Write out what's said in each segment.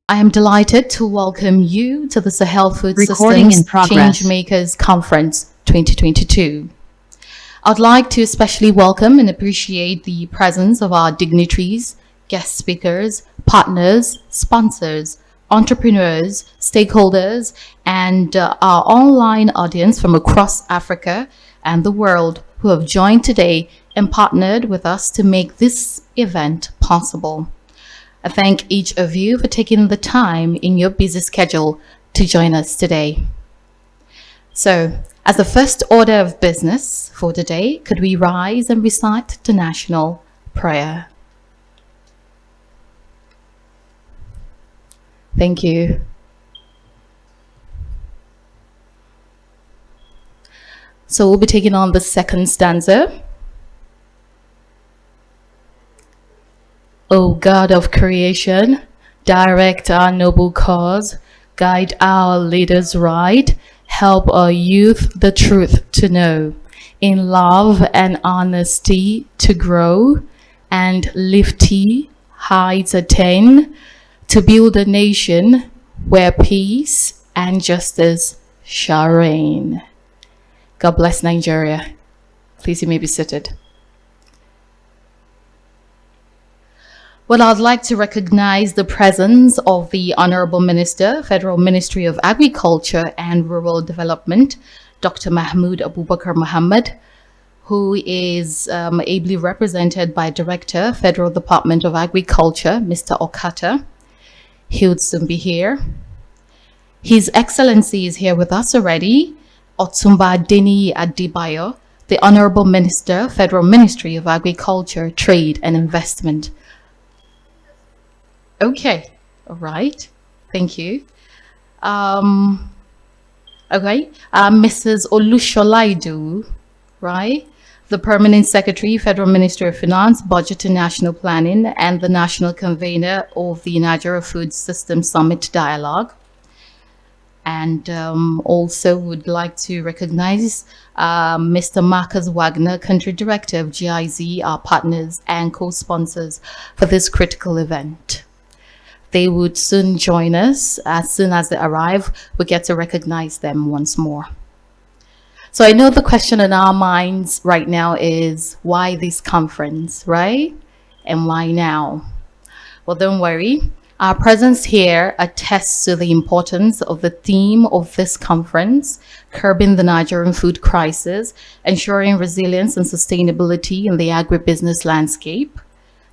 I am delighted to welcome you to the Sahel Food Recording Systems in progress. Changemakers Conference 2022. I'd like to especially welcome and appreciate the presence of our dignitaries, guest speakers, partners, sponsors, entrepreneurs, stakeholders, and our online audience from across Africa and the world who have joined today and partnered with us to make this event possible. I thank each of you for taking the time in your busy schedule to join us today. So, as the first order of business for today, could we rise and recite the national prayer? Thank you. So, we'll be taking on the second stanza. O God of creation, direct our noble cause, guide our leaders right, help our youth the truth to know, in love and honesty to grow, and lofty heights attain, to build a nation where peace and justice shall reign. God bless Nigeria. Please, you may be seated. Well, I'd like to recognize the presence of the Honorable Minister, Federal Ministry of Agriculture and Rural Development, Dr. Mahmoud Abubakar Mohammed, who is ably represented by Director, Federal Department of Agriculture, Mr. Okata. He would soon be here. His Excellency is here with us already, Otumba Deni Adibayo, the Honorable Minister, Federal Ministry of Agriculture, Trade and Investment. Okay, all right, thank you. Mrs. Olusholaidu, right? The Permanent Secretary, Federal Ministry of Finance, Budget and National Planning, and the National Convener of the Nigeria Food System Summit Dialogue. And also would like to recognize Mr. Marcus Wagner, Country Director of GIZ, our partners and co-sponsors for this critical event. They would soon join us. As soon as they arrive, we get to recognize them once more. So I know the question in our minds right now is, why this conference, right? And why now? Well, don't worry. Our presence here attests to the importance of the theme of this conference, curbing the Nigerian food crisis, ensuring resilience and sustainability in the agribusiness landscape.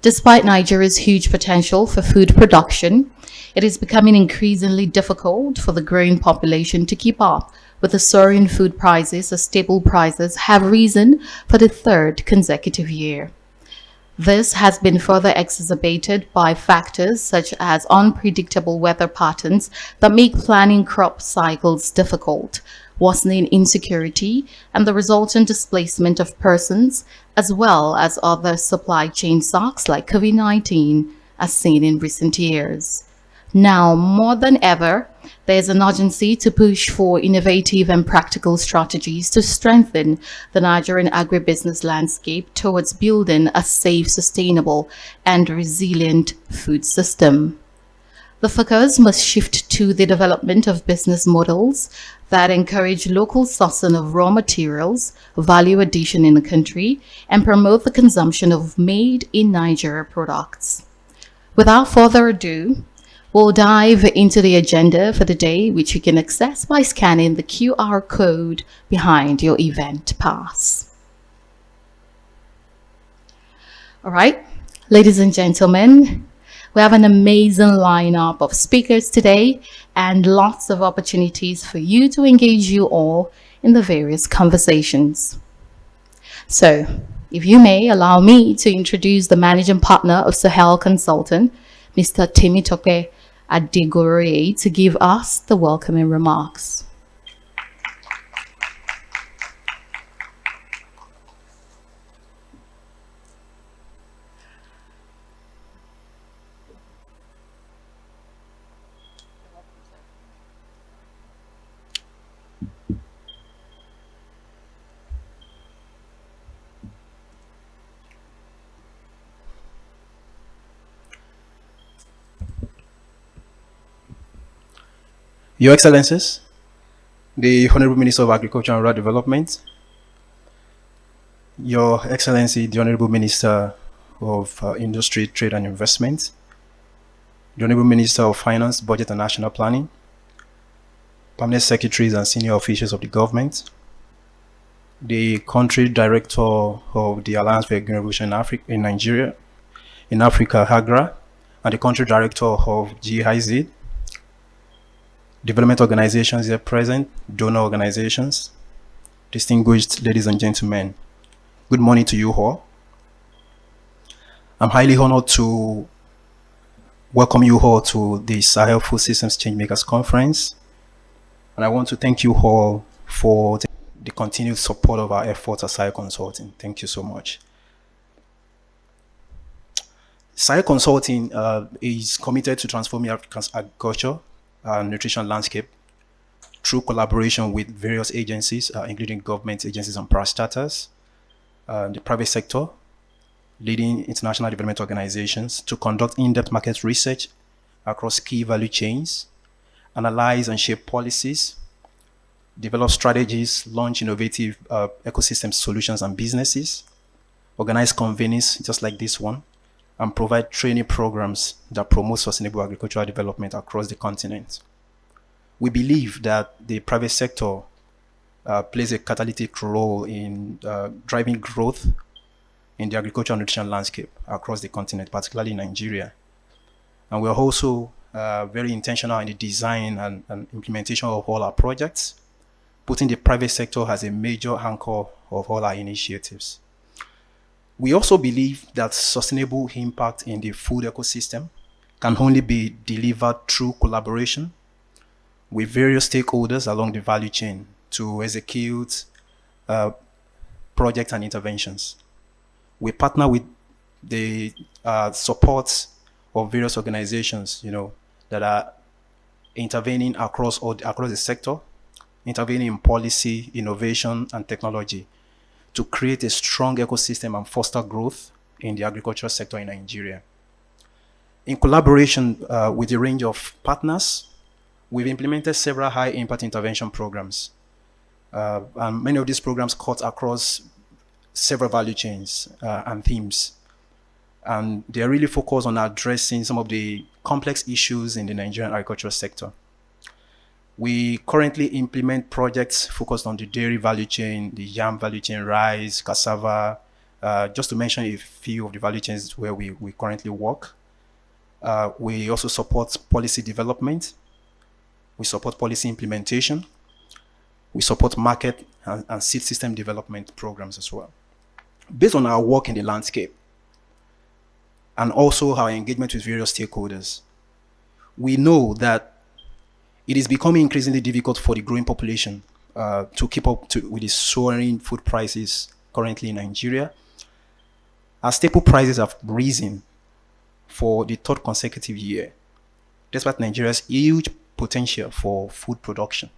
Despite Nigeria's huge potential for food production, it is becoming increasingly difficult for the growing population to keep up with the soaring food prices as stable prices have risen for the third consecutive year. This has been further exacerbated by factors such as unpredictable weather patterns that make planning crop cycles difficult, worsening insecurity, and the resultant displacement of persons, as well as other supply chain shocks like COVID-19, as seen in recent years. Now, more than ever, there is an urgency to push for innovative and practical strategies to strengthen the Nigerian agribusiness landscape towards building a safe, sustainable, and resilient food system. The focus must shift to the development of business models that encourage local sourcing of raw materials, value addition in the country, and promote the consumption of made in Nigeria products. Without further ado, we'll dive into the agenda for the day, which you can access by scanning the QR code behind your event pass. All right, ladies and gentlemen, we have an amazing lineup of speakers today and lots of opportunities for you to engage you all in the various conversations. So, if you may allow me to introduce the managing partner of Sahel Consultant, Mr. Temitope Adegore, to give us the welcoming remarks. Your Excellencies, the Honorable Minister of Agriculture and Rural Development, Your Excellency, the Honorable Minister of Industry, Trade and Investment, the Honorable Minister of Finance, Budget and National Planning, Permanent Secretaries and Senior Officials of the Government, the Country Director of the Alliance for a Green Revolution in Nigeria, in Africa, HAGRA, and the Country Director of GIZ, development organizations here present, donor organizations, distinguished ladies and gentlemen, good morning to you all. I'm highly honored to welcome you all to the Sahel Food Systems Changemakers Conference. And I want to thank you all for the continued support of our efforts at Sahel Consulting. Thank you so much. Sahel Consulting is committed to transforming Africa's agriculture and nutrition landscape through collaboration with various agencies, including government agencies and parastatals, the private sector, leading international development organizations to conduct in-depth market research across key value chains, analyze and shape policies, develop strategies, launch innovative ecosystem solutions and businesses, organize convenings just like this one, and provide training programs that promote sustainable agricultural development across the continent. We believe that the private sector plays a catalytic role in driving growth in the agricultural and nutrition landscape across the continent, particularly in Nigeria. And we're also very intentional in the design and implementation of all our projects, putting the private sector as a major anchor of all our initiatives. We also believe that sustainable impact in the food ecosystem can only be delivered through collaboration with various stakeholders along the value chain to execute projects and interventions. We partner with the support of various organizations, that are intervening across the sector, intervening in policy, innovation, and technology to create a strong ecosystem and foster growth in the agricultural sector in Nigeria. In collaboration with a range of partners, we've implemented several high-impact intervention programs. And many of these programs cut across several value chains and themes. And they're really focused on addressing some of the complex issues in the Nigerian agricultural sector. We currently implement projects focused on the dairy value chain, the yam value chain, rice, cassava, just to mention a few of the value chains where we currently work. We also support policy development. We support policy implementation. We support market and seed system development programs as well. Based on our work in the landscape and also our engagement with various stakeholders, we know that it is becoming increasingly difficult for the growing population to keep up with the soaring food prices currently in Nigeria, as staple prices have risen for the third consecutive year, despite Nigeria's huge potential for food production.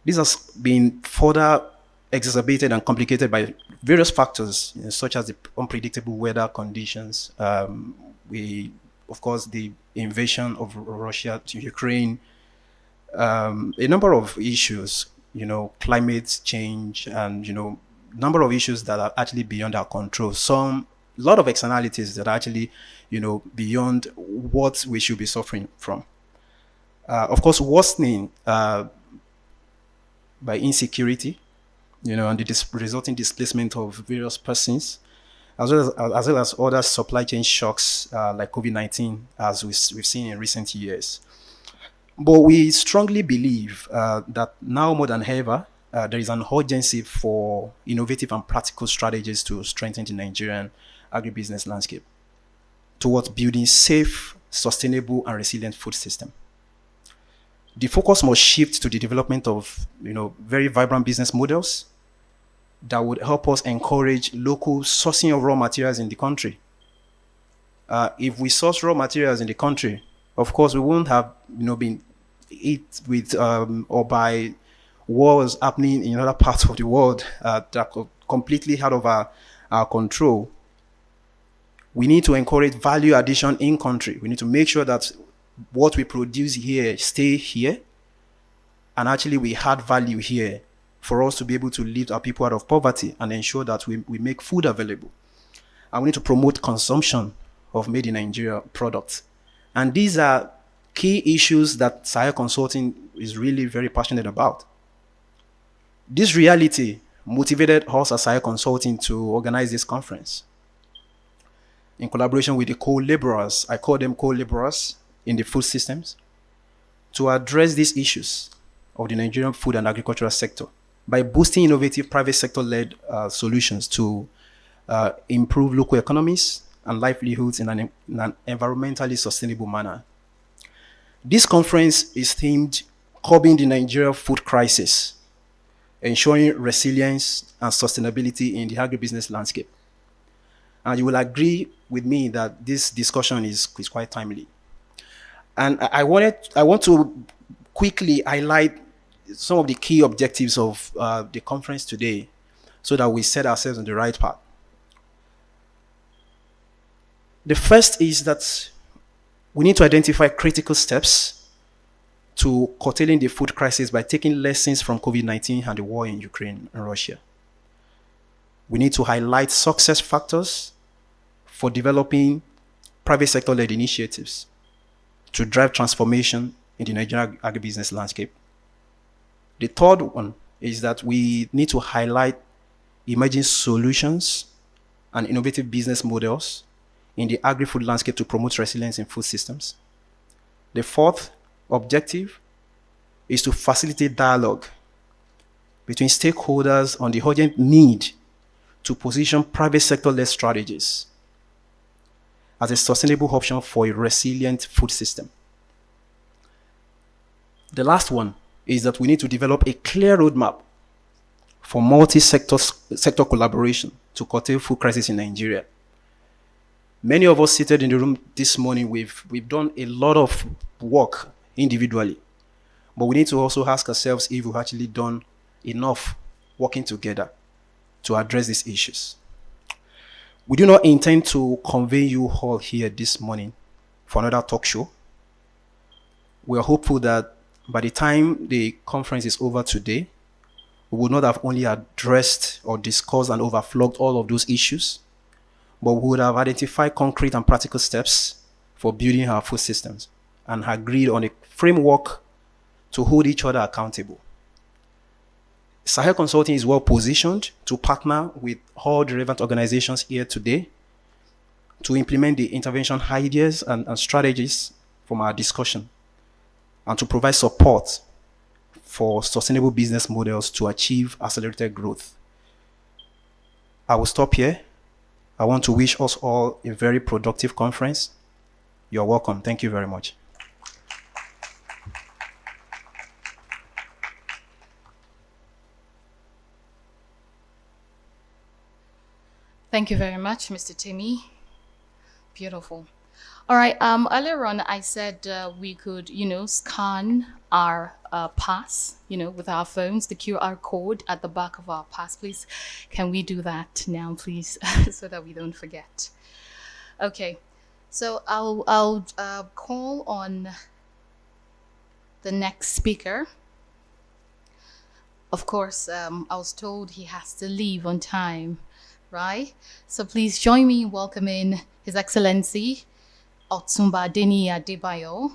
This has been further exacerbated and complicated by various factors, such as the unpredictable weather conditions, of course, the invasion of Russia to Ukraine, a number of issues, climate change, and, number of issues that are actually beyond our control. A lot of externalities that are actually, beyond what we should be suffering from. Of course, worsening by insecurity, and the resulting displacement of various persons, as well as other supply chain shocks like COVID-19, as we've seen in recent years. But we strongly believe that now more than ever, there is an urgency for innovative and practical strategies to strengthen the Nigerian agribusiness landscape towards building safe, sustainable, and resilient food system. The focus must shift to the development of, very vibrant business models that would help us encourage local sourcing of raw materials in the country. If we source raw materials in the country, of course, we won't have, been hit with or by wars happening in other parts of the world that are completely out of our control. We need to encourage value addition in country. We need to make sure that what we produce here stay here, and actually we add value here for us to be able to lift our people out of poverty and ensure that we make food available. And we need to promote consumption of made in Nigeria products. And these are key issues that Sahel Consulting is really very passionate about. This reality motivated us as Sahel Consulting to organize this conference in collaboration with the co-laborers, I call them co-laborers in the food systems, to address these issues of the Nigerian food and agricultural sector by boosting innovative private sector-led solutions to improve local economies and livelihoods in an environmentally sustainable manner. This conference is themed Curbing the Nigeria Food Crisis, ensuring resilience and sustainability in the agribusiness landscape. And you will agree with me that this discussion is quite timely. And I want to quickly highlight some of the key objectives of the conference today so that we set ourselves on the right path. The first is that we need to identify critical steps to curtailing the food crisis by taking lessons from COVID-19 and the war in Ukraine and Russia. We need to highlight success factors for developing private sector-led initiatives to drive transformation in the Nigerian agribusiness landscape. The third one is that we need to highlight emerging solutions and innovative business models in the agri-food landscape to promote resilience in food systems. The fourth objective is to facilitate dialogue between stakeholders on the urgent need to position private sector-led strategies as a sustainable option for a resilient food system. The last one is that we need to develop a clear roadmap for multi-sector collaboration to curtail food crisis in Nigeria. Many of us seated in the room this morning, we've done a lot of work individually, but we need to also ask ourselves if we've actually done enough working together to address these issues. We do not intend to convey you all here this morning for another talk show. We are hopeful that by the time the conference is over today, we will not have only addressed or discussed and overflogged all of those issues, but we would have identified concrete and practical steps for building our food systems and agreed on a framework to hold each other accountable. Sahel Consulting is well positioned to partner with all the relevant organizations here today to implement the intervention ideas and strategies from our discussion and to provide support for sustainable business models to achieve accelerated growth. I will stop here. I want to wish us all a very productive conference. You're welcome. Thank you very much. Thank you very much, Mr. Timmy. Beautiful. All right. Earlier on, I said we could, scan our pass, with our phones, the QR code at the back of our pass. Please, can we do that now, please, so that we don't forget? Okay. So I'll call on the next speaker. Of course, I was told he has to leave on time, right? So please join me in welcoming His Excellency Otumba Adeniyi Adebayo,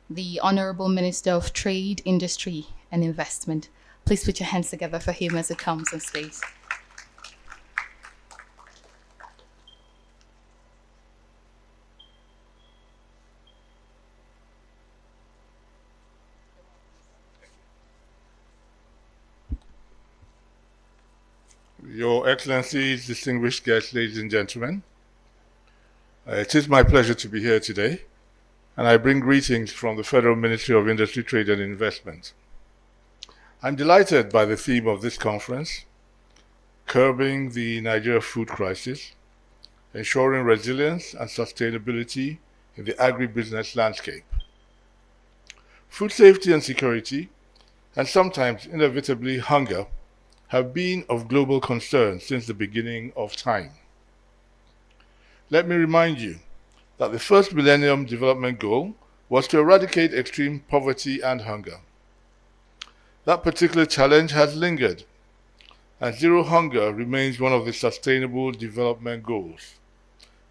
the Honorable Minister of Trade, Industry and Investment. Please put your hands together for him as he comes on stage. Your Excellencies, distinguished guests, ladies and gentlemen, it is my pleasure to be here today, and I bring greetings from the Federal Ministry of Industry, Trade and Investment. I'm delighted by the theme of this conference, Curbing the Nigeria Food Crisis, Ensuring Resilience and Sustainability in the Agribusiness Landscape. Food safety and security, and sometimes inevitably hunger, have been of global concern since the beginning of time. Let me remind you that the first Millennium Development Goal was to eradicate extreme poverty and hunger. That particular challenge has lingered, and zero hunger remains one of the Sustainable Development Goals,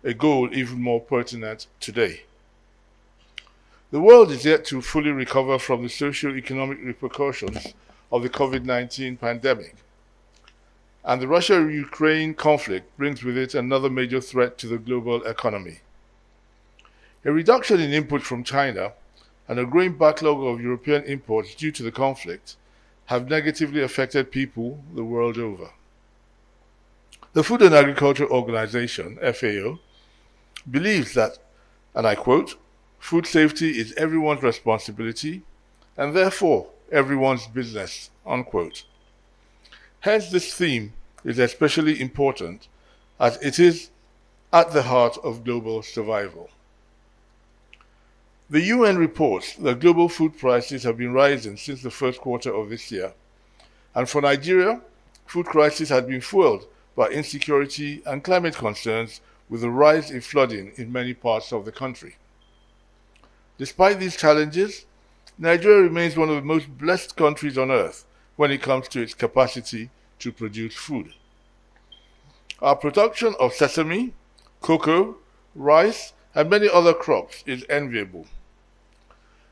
a goal even more pertinent today. The world is yet to fully recover from the socio-economic repercussions of the COVID-19 pandemic, and the Russia-Ukraine conflict brings with it another major threat to the global economy. A reduction in input from China and a growing backlog of European imports due to the conflict have negatively affected people the world over. The Food and Agriculture Organization, FAO, believes that, and I quote, "Food safety is everyone's responsibility and therefore everyone's business," unquote. Hence, this theme is especially important as it is at the heart of global survival. The UN reports that global food prices have been rising since the first quarter of this year, and for Nigeria, food crisis has been fueled by insecurity and climate concerns with a rise in flooding in many parts of the country. Despite these challenges, Nigeria remains one of the most blessed countries on earth when it comes to its capacity to produce food. Our production of sesame, cocoa, rice, and many other crops is enviable.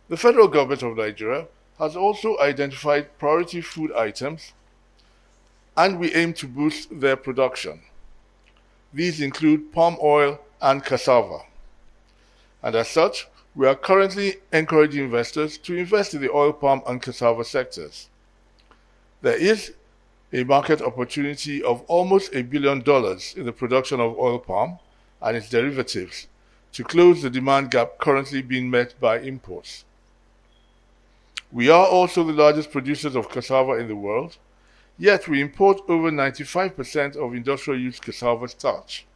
The federal government of Nigeria has also identified priority food items, and we aim to boost their production. These include palm oil and cassava. And as such, we are currently encouraging investors to invest in the oil palm and cassava sectors. There is a market opportunity of almost $1 billion in the production of oil palm and its derivatives to close the demand gap currently being met by imports. We are also the largest producers of cassava in the world, yet we import over 95% of industrial use cassava starch.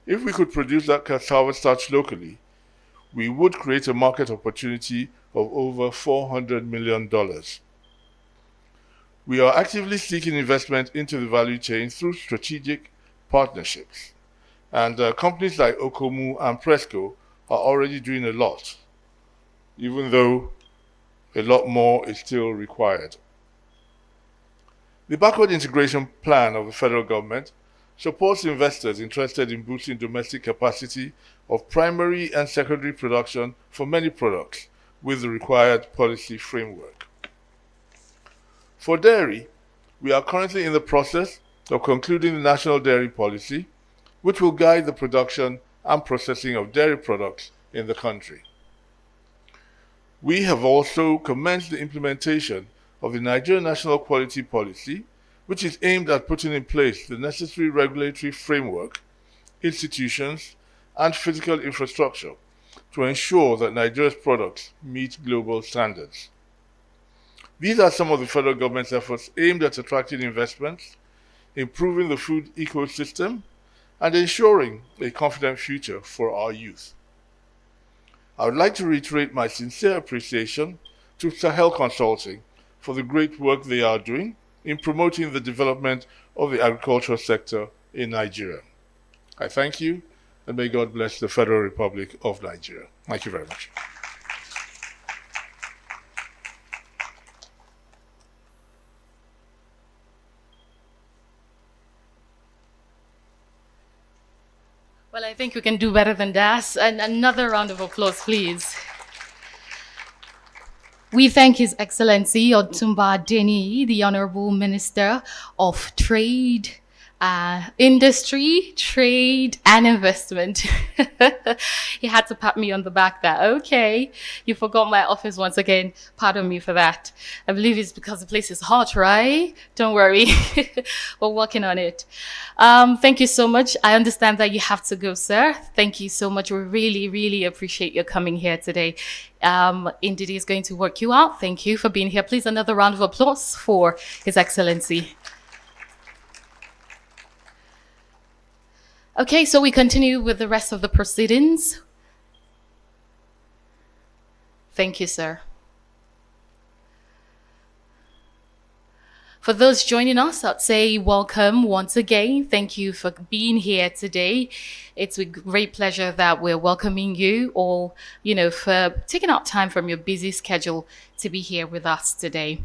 If we could produce that cassava starch locally, we would create a market opportunity of over $400 million. We are actively seeking investment into the value chain through strategic partnerships, and companies like Okomu and Presco are already doing a lot, even though a lot more is still required. The backward integration plan of the federal government supports investors interested in boosting domestic capacity of primary and secondary production for many products with the required policy framework. For dairy, we are currently in the process of concluding the National Dairy Policy, which will guide the production and processing of dairy products in the country. We have also commenced the implementation of the Nigerian National Quality Policy, which is aimed at putting in place the necessary regulatory framework, institutions, and physical infrastructure to ensure that Nigeria's products meet global standards. These are some of the federal government's efforts aimed at attracting investments, improving the food ecosystem, and ensuring a confident future for our youth. I would like to reiterate my sincere appreciation to Sahel Consulting for the great work they are doing in promoting the development of the agricultural sector in Nigeria. I thank you, and may God bless the Federal Republic of Nigeria. Thank you very much. Well, I think we can do better than that. And another round of applause, please. We thank His Excellency Otumba Deni, the Honorable Minister of Trade, Industry, Trade, and Investment. He had to pat me on the back there. Okay, you forgot my office once again. Pardon me for that. I believe it's because the place is hot, right? Don't worry. We're working on it. Thank you so much. I understand that you have to go, sir. Thank you so much. We really, really appreciate your coming here today. Indeed, is going to work you out. Thank you for being here. Please, another round of applause for His Excellency. Okay, so we continue with the rest of the proceedings. Thank you, sir. For those joining us, I'd say welcome once again. Thank you for being here today. It's with great pleasure that we're welcoming you all, for taking out time from your busy schedule to be here with us today.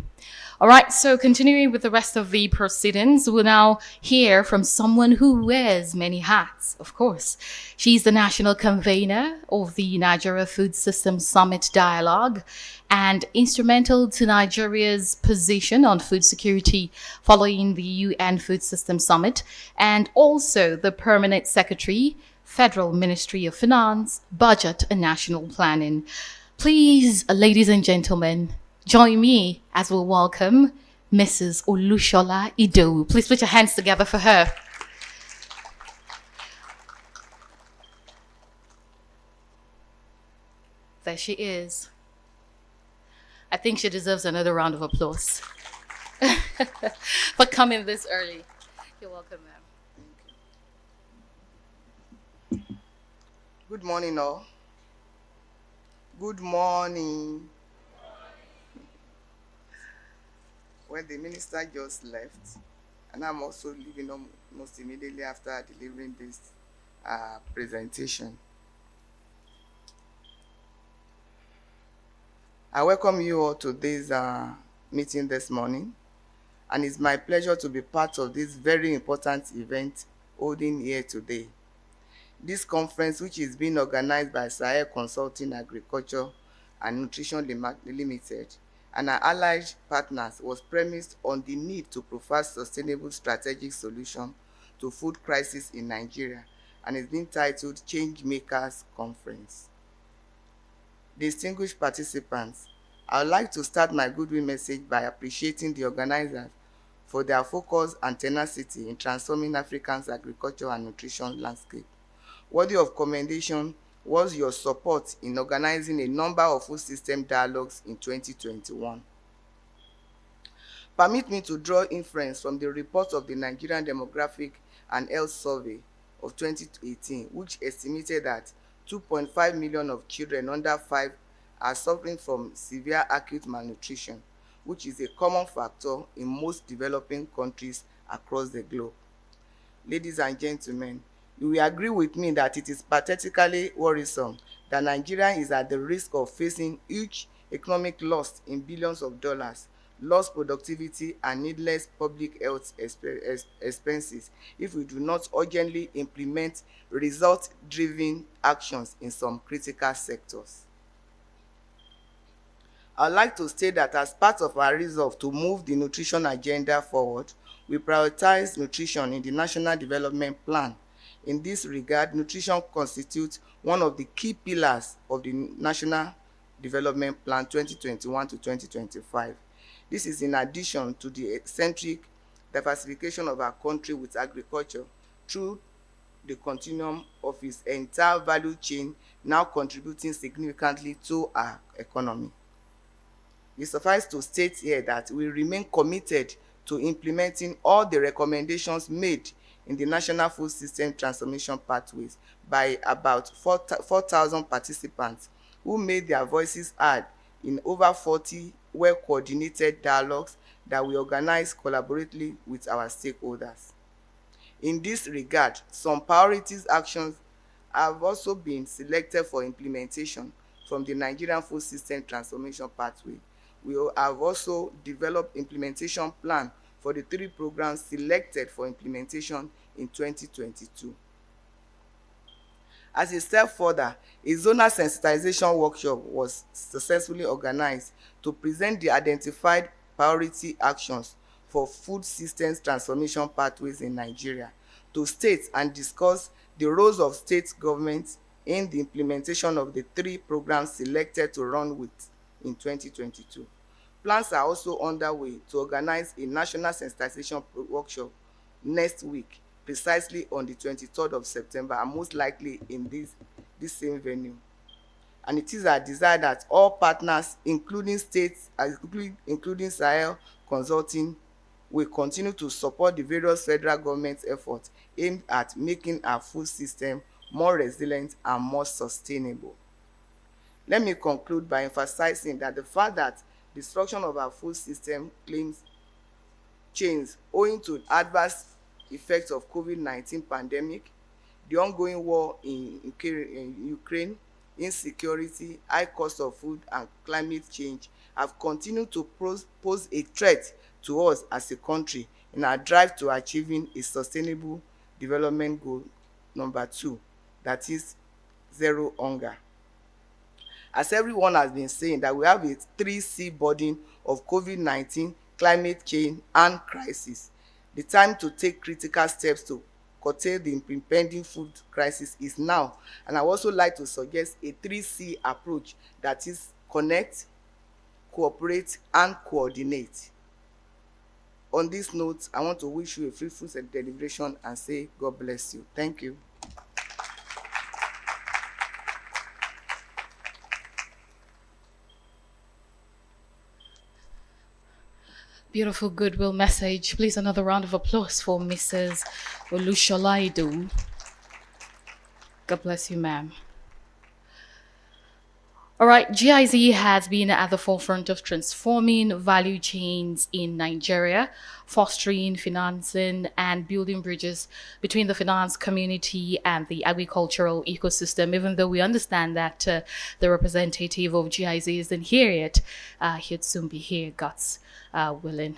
All right, so continuing with the rest of the proceedings, we'll now hear from someone who wears many hats, of course. She's the national convener of the Nigeria Food System Summit Dialogue and instrumental to Nigeria's position on food security following the UN Food System Summit, and also the permanent secretary, Federal Ministry of Finance, Budget and National Planning. Please, ladies and gentlemen, join me as we welcome Mrs. Olushola Idowu. Please put your hands together for her. There she is. I think she deserves another round of applause for coming this early. You're welcome, ma'am. Good morning, all. Good morning. Well, the minister just left, and I'm also leaving almost immediately after delivering this presentation. I welcome you all to this meeting this morning, and it's my pleasure to be part of this very important event holding here today. This conference, which is being organized by Sahel Consulting Agriculture and Nutrition Limited and our allied partners, was premised on the need to provide sustainable strategic solution to food crisis in Nigeria, and is being titled Changemakers Conference. Distinguished participants, I would like to start my goodwill message by appreciating the organizers for their focus and tenacity in transforming Africa's agriculture and nutrition landscape. Worthy of commendation was your support in organizing a number of food system dialogues in 2021. Permit me to draw inference from the report of the Nigerian Demographic and Health Survey of 2018, which estimated that 2.5 million of children under 5 are suffering from severe acute malnutrition, which is a common factor in most developing countries across the globe. Ladies and gentlemen, you will agree with me that it is pathetically worrisome that Nigeria is at the risk of facing huge economic loss in billions of dollars, lost productivity, and needless public health expenses if we do not urgently implement result-driven actions in some critical sectors. I'd like to state that as part of our resolve to move the nutrition agenda forward, we prioritize nutrition in the National Development Plan. In this regard, nutrition constitutes one of the key pillars of the National Development Plan 2021 to 2025. This is in addition to the eccentric diversification of our country with agriculture through the continuum of its entire value chain, now contributing significantly to our economy. It suffices to state here that we remain committed to implementing all the recommendations made in the National Food System Transformation Pathways by about 4,000 participants who made their voices heard in over 40 well-coordinated dialogues that we organize collaboratively with our stakeholders. In this regard, some priorities actions have also been selected for implementation from the Nigerian Food System Transformation Pathway. We have also developed implementation plan for the 3 programs selected for implementation in 2022. As a step further, a zonal sensitization workshop was successfully organized to present the identified priority actions for food systems transformation pathways in Nigeria, to state and discuss the roles of state governments in the implementation of the 3 programs selected to run with in 2022. Plans are also underway to organize a national sensitization workshop next week, precisely on the 23rd of September, and most likely in this same venue. And it is our desire that all partners, including states, including Sahel Consulting, will continue to support the various federal government efforts aimed at making our food system more resilient and more sustainable. Let me conclude by emphasizing that the fact that destruction of our food system claims chains owing to adverse effects of COVID-19 pandemic, the ongoing war in Ukraine, insecurity, high cost of food, and climate change have continued to pose a threat to us as a country in our drive to achieving a sustainable development goal number 2, that is zero hunger. As everyone has been saying, that we have a 3C burden of COVID-19, climate change, and crisis. The time to take critical steps to curtail the impending food crisis is now. And I also like to suggest a 3C approach, that is connect, cooperate, and coordinate. On this note, I want to wish you a fruitful deliberation and say God bless you. Thank you. Beautiful goodwill message. Please, another round of applause for Mrs. Olusholaidu. God bless you, ma'am. All right, GIZ has been at the forefront of transforming value chains in Nigeria, fostering, financing, and building bridges between the finance community and the agricultural ecosystem. Even though we understand that the representative of GIZ isn't here yet, he'd soon be here, God's willing.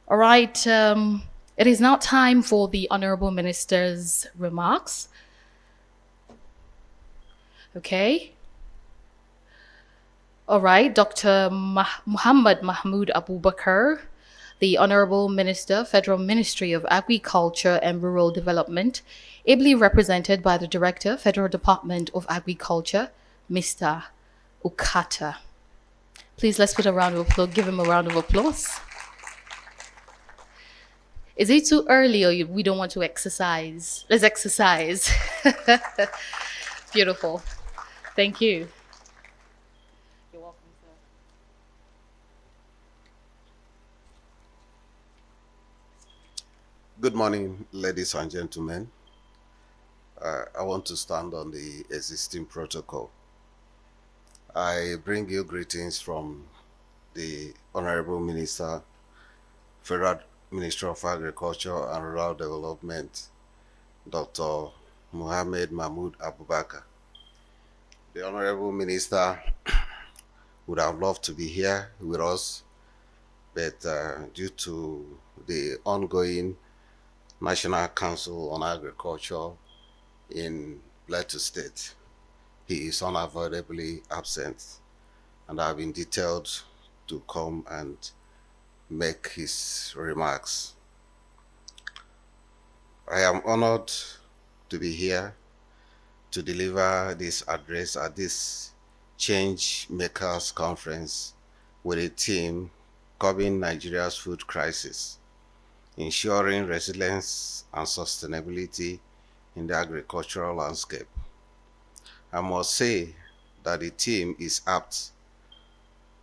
All right, it is now time for the Honorable Minister's remarks. Okay. All right, Dr. Muhammad Mahmoud Abubakar, the Honorable Minister, Federal Ministry of Agriculture and Rural Development, ably represented by the Director, Federal Department of Agriculture, Mr. Ukata. Please, let's put a round of applause. Give him a round of applause. Is it too early or we don't want to exercise? Let's exercise. Beautiful. Thank you. Good morning, ladies and gentlemen. I want to stand on the existing protocol. I bring you greetings from the Honorable Minister, Federal Minister of Agriculture and Rural Development, Dr. Muhammad Mahmoud Abubakar. The Honorable Minister would have loved to be here with us, but due to the ongoing National Council on Agriculture in Plateau State, he is unavoidably absent, and I have been detailed to come and make his remarks. I am honored to be here to deliver this address at this Changemakers conference with a theme covering Nigeria's food crisis, ensuring resilience and sustainability in the agricultural landscape. I must say that the theme is apt,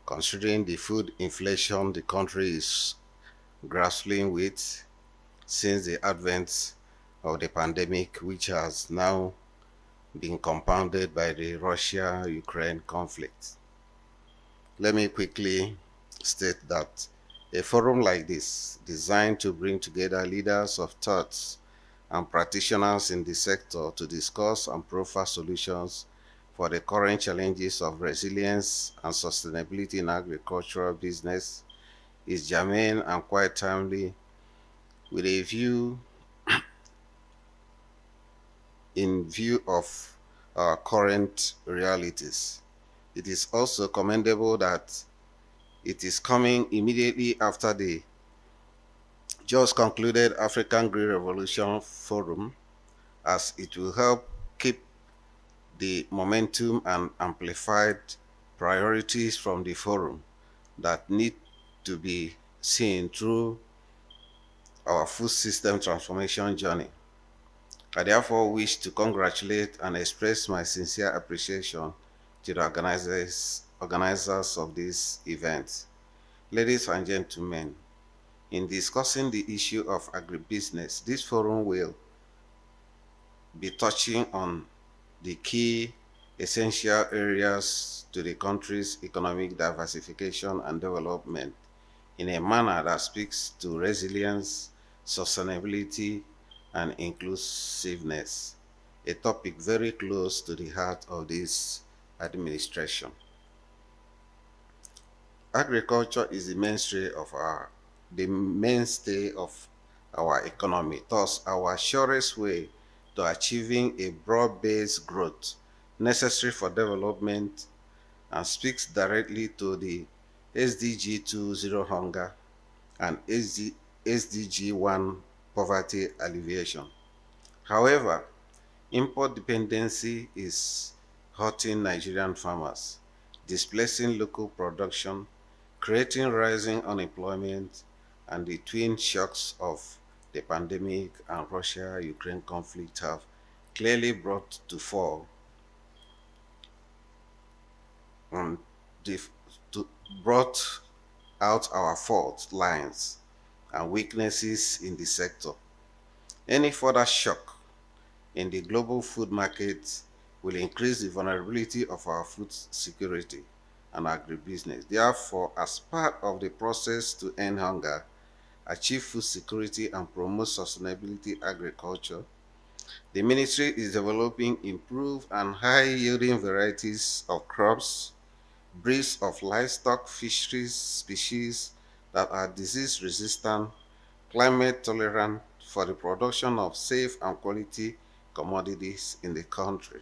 considering the food inflation the country is grappling with since the advent of the pandemic, which has now been compounded by the Russia-Ukraine conflict. Let me quickly state that a forum like this, designed to bring together leaders of thoughts and practitioners in the sector to discuss and proffer solutions for the current challenges of resilience and sustainability in agricultural business, is germane and quite timely, with a view in view of our current realities. It is also commendable that it is coming immediately after the just concluded African Green Revolution Forum, as it will help keep the momentum and amplified priorities from the forum that need to be seen through our food system transformation journey. I therefore wish to congratulate and express my sincere appreciation to the organizers of this event. Ladies and gentlemen, in discussing the issue of agribusiness, this forum will be touching on the key essential areas to the country's economic diversification and development in a manner that speaks to resilience, sustainability, and inclusiveness, a topic very close to the heart of this administration. Agriculture is the mainstay of our economy, thus our surest way to achieving a broad-based growth necessary for development and speaks directly to the SDG 2 zero hunger and SDG 1 poverty alleviation. However, import dependency is hurting Nigerian farmers, displacing local production, creating rising unemployment, and the twin shocks of the pandemic and Russia-Ukraine conflict have clearly um, dif- brought out our fault lines and weaknesses in the sector. Any further shock in the global food market will increase the vulnerability of our food security and agribusiness. Therefore, as part of the process to end hunger, achieve food security, and promote sustainability agriculture, the ministry is developing improved and high-yielding varieties of crops, breeds of livestock, fisheries species that are disease-resistant, climate-tolerant for the production of safe and quality commodities in the country.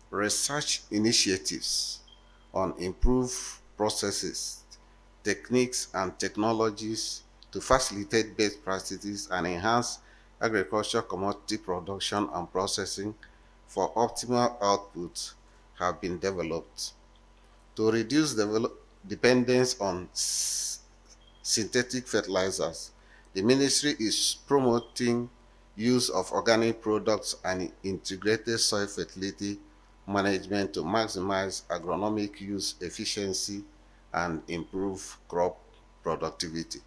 Research initiatives on improved processes, techniques, and technologies to facilitate best practices and enhance agriculture commodity production and processing for optimal output have been developed. To reduce dependence on synthetic fertilizers, the ministry is promoting use of organic products and integrated soil fertility management to maximize agronomic use efficiency and improve crop productivity.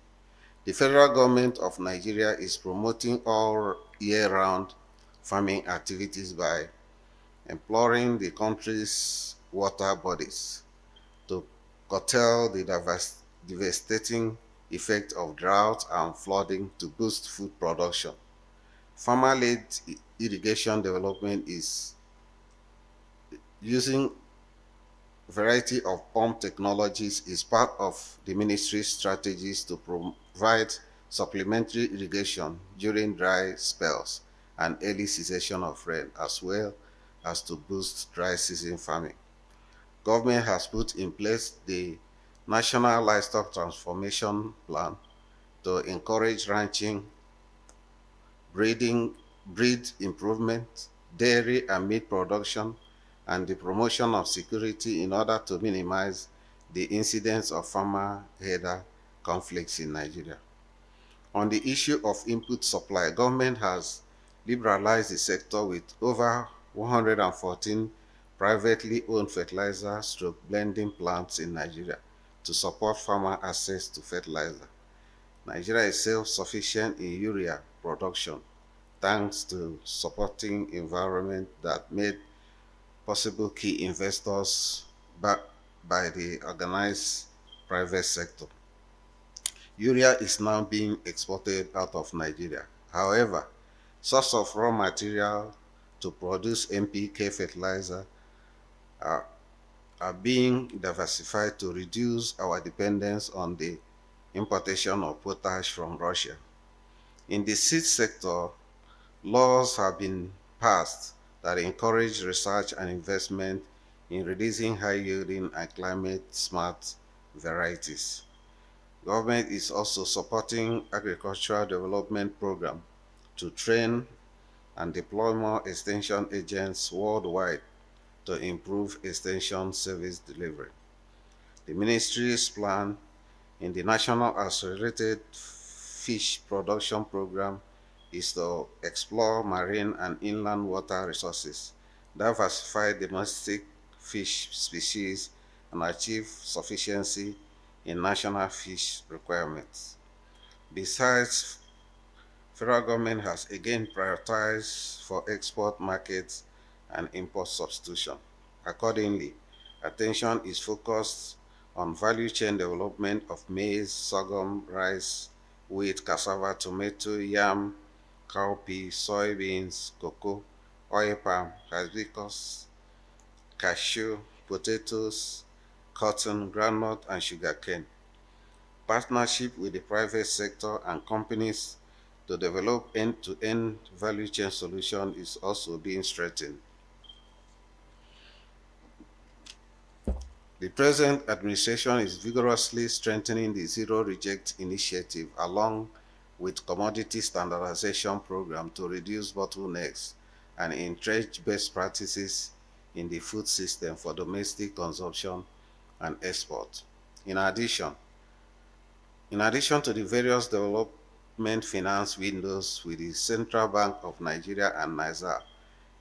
The federal government of Nigeria is promoting all year-round farming activities by imploring the country's water bodies to curtail the devastating effect of drought and flooding to boost food production. Farmer-led irrigation development is using variety of pump technologies is part of the ministry's strategies to provide supplementary irrigation during dry spells and early cessation of rain, as well as to boost dry season farming. Government has put in place the National Livestock Transformation Plan to encourage ranching, breeding, breed improvement, dairy and meat production, and the promotion of security in order to minimize the incidence of farmer-herder conflicts in Nigeria. On the issue of input supply, government has liberalized the sector with over 114 privately owned fertilizer stroke blending plants in Nigeria to support farmer access to fertilizer. Nigeria is self-sufficient in urea production thanks to supporting environment that made possible key investors backed by the organized private sector. Urea is now being exported out of Nigeria. However, source of raw material to produce NPK fertilizer are, are being diversified to reduce our dependence on the importation of potash from Russia. In the seed sector, laws have been passed that encourage research and investment in releasing high-yielding and climate-smart varieties. Government is also supporting agricultural development program to train and deploy more extension agents worldwide to improve extension service delivery. The ministry's plan in the National Accelerated Fish Production Program is to explore marine and inland water resources, diversify domestic fish species, and achieve sufficiency in national fish requirements. Besides, federal government has again prioritized for export markets and import substitution. Accordingly, attention is focused on value chain development of maize, sorghum, rice, wheat, cassava, tomato, yam, cowpea, soybeans, cocoa, oil palm, hibiscus, cashew, potatoes, cotton, groundnut, and sugarcane. Partnership with the private sector and companies to develop end-to-end value chain solution is also being strengthened. The present administration is vigorously strengthening the Zero Reject initiative along with commodity standardization program to reduce bottlenecks and entrench best practices in the food system for domestic consumption and export. In addition to the various development finance windows with the Central Bank of Nigeria and NISA,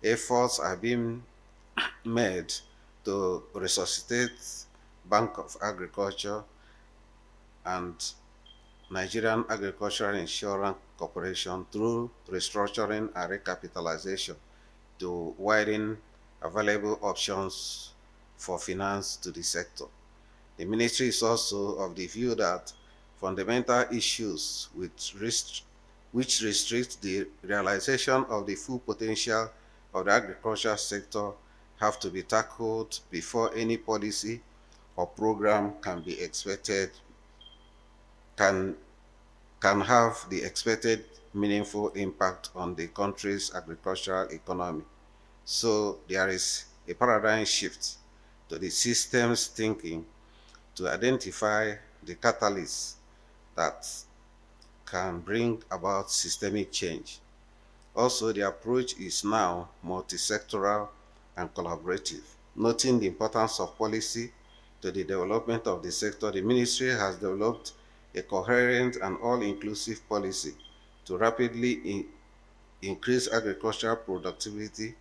efforts are being made to resuscitate Bank of Agriculture and Nigerian Agricultural Insurance Corporation through restructuring and recapitalization to widen available options for finance to the sector. The ministry is also of the view that fundamental issues which restrict the realization of the full potential of the agricultural sector have to be tackled before any policy or program can be expected can have the expected meaningful impact on the country's agricultural economy. So there is a paradigm shift to the systems thinking to identify the catalysts that can bring about systemic change. Also, the approach is now multi-sectoral and collaborative. Noting the importance of policy to the development of the sector, the ministry has developed a coherent and all-inclusive policy to rapidly increase agricultural productivity,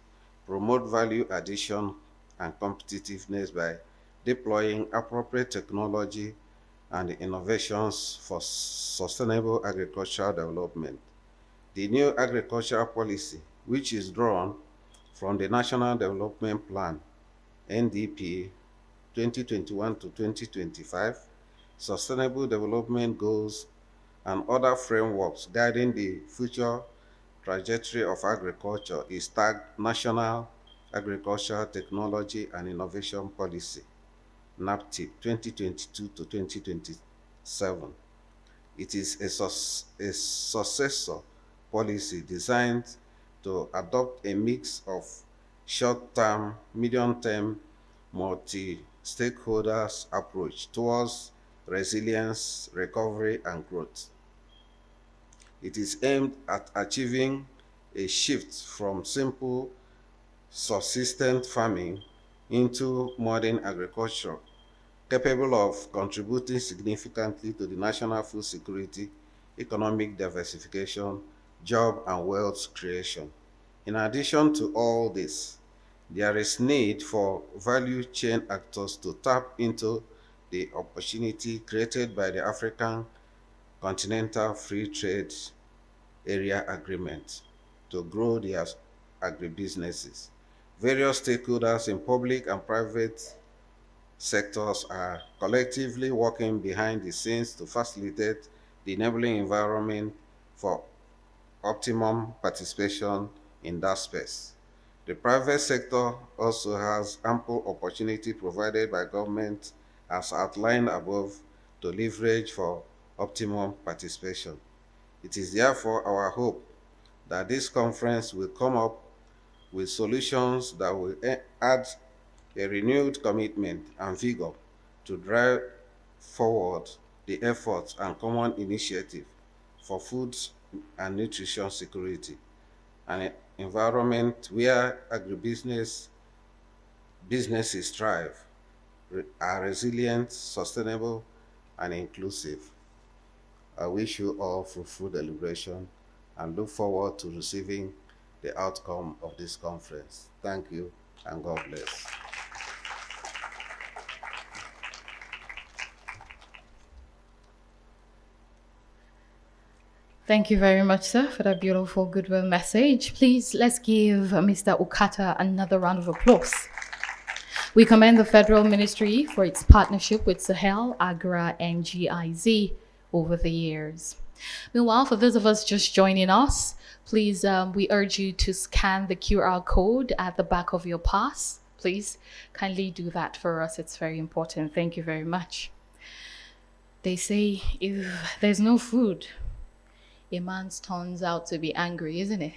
promote value addition and competitiveness by deploying appropriate technology and innovations for sustainable agricultural development. The new agricultural policy, which is drawn from the National Development Plan (NDP) 2021 to 2025, Sustainable Development Goals, and other frameworks guiding the future trajectory of agriculture is tagged National Agricultural Technology and Innovation Policy (NAPTIP) 2022 to 2027. It is a successor policy designed to adopt a mix of short-term, medium-term, multi-stakeholders approach towards resilience, recovery, and growth. It is aimed at achieving a shift from simple subsistence farming into modern agriculture, capable of contributing significantly to the national food security, economic diversification, job and wealth creation. In addition to all this, there is need for value chain actors to tap into the opportunity created by the African Continental Free Trade Area Agreement to grow their agribusinesses. Various stakeholders in public and private sectors are collectively working behind the scenes to facilitate the enabling environment for optimum participation in that space. The private sector also has ample opportunity provided by government as outlined above to leverage for optimum participation. It is therefore our hope that this conference will come up with solutions that will add a renewed commitment and vigor to drive forward the efforts and common initiative for food and nutrition security, an environment where businesses thrive, are resilient, sustainable, and inclusive. I wish you all fruitful deliberation and look forward to receiving the outcome of this conference. Thank you and God bless. Thank you very much, sir, for that beautiful goodwill message. Please, let's give Mr. Okata another round of applause. We commend the Federal Ministry for its partnership with Sahel, Agra, and GIZ over the years. Meanwhile, for those of us just joining us, please, we urge you to scan the QR code at the back of your pass. Please kindly do that for us. It's very important. Thank you very much. They say if there's no food, a man turns out to be angry, isn't it?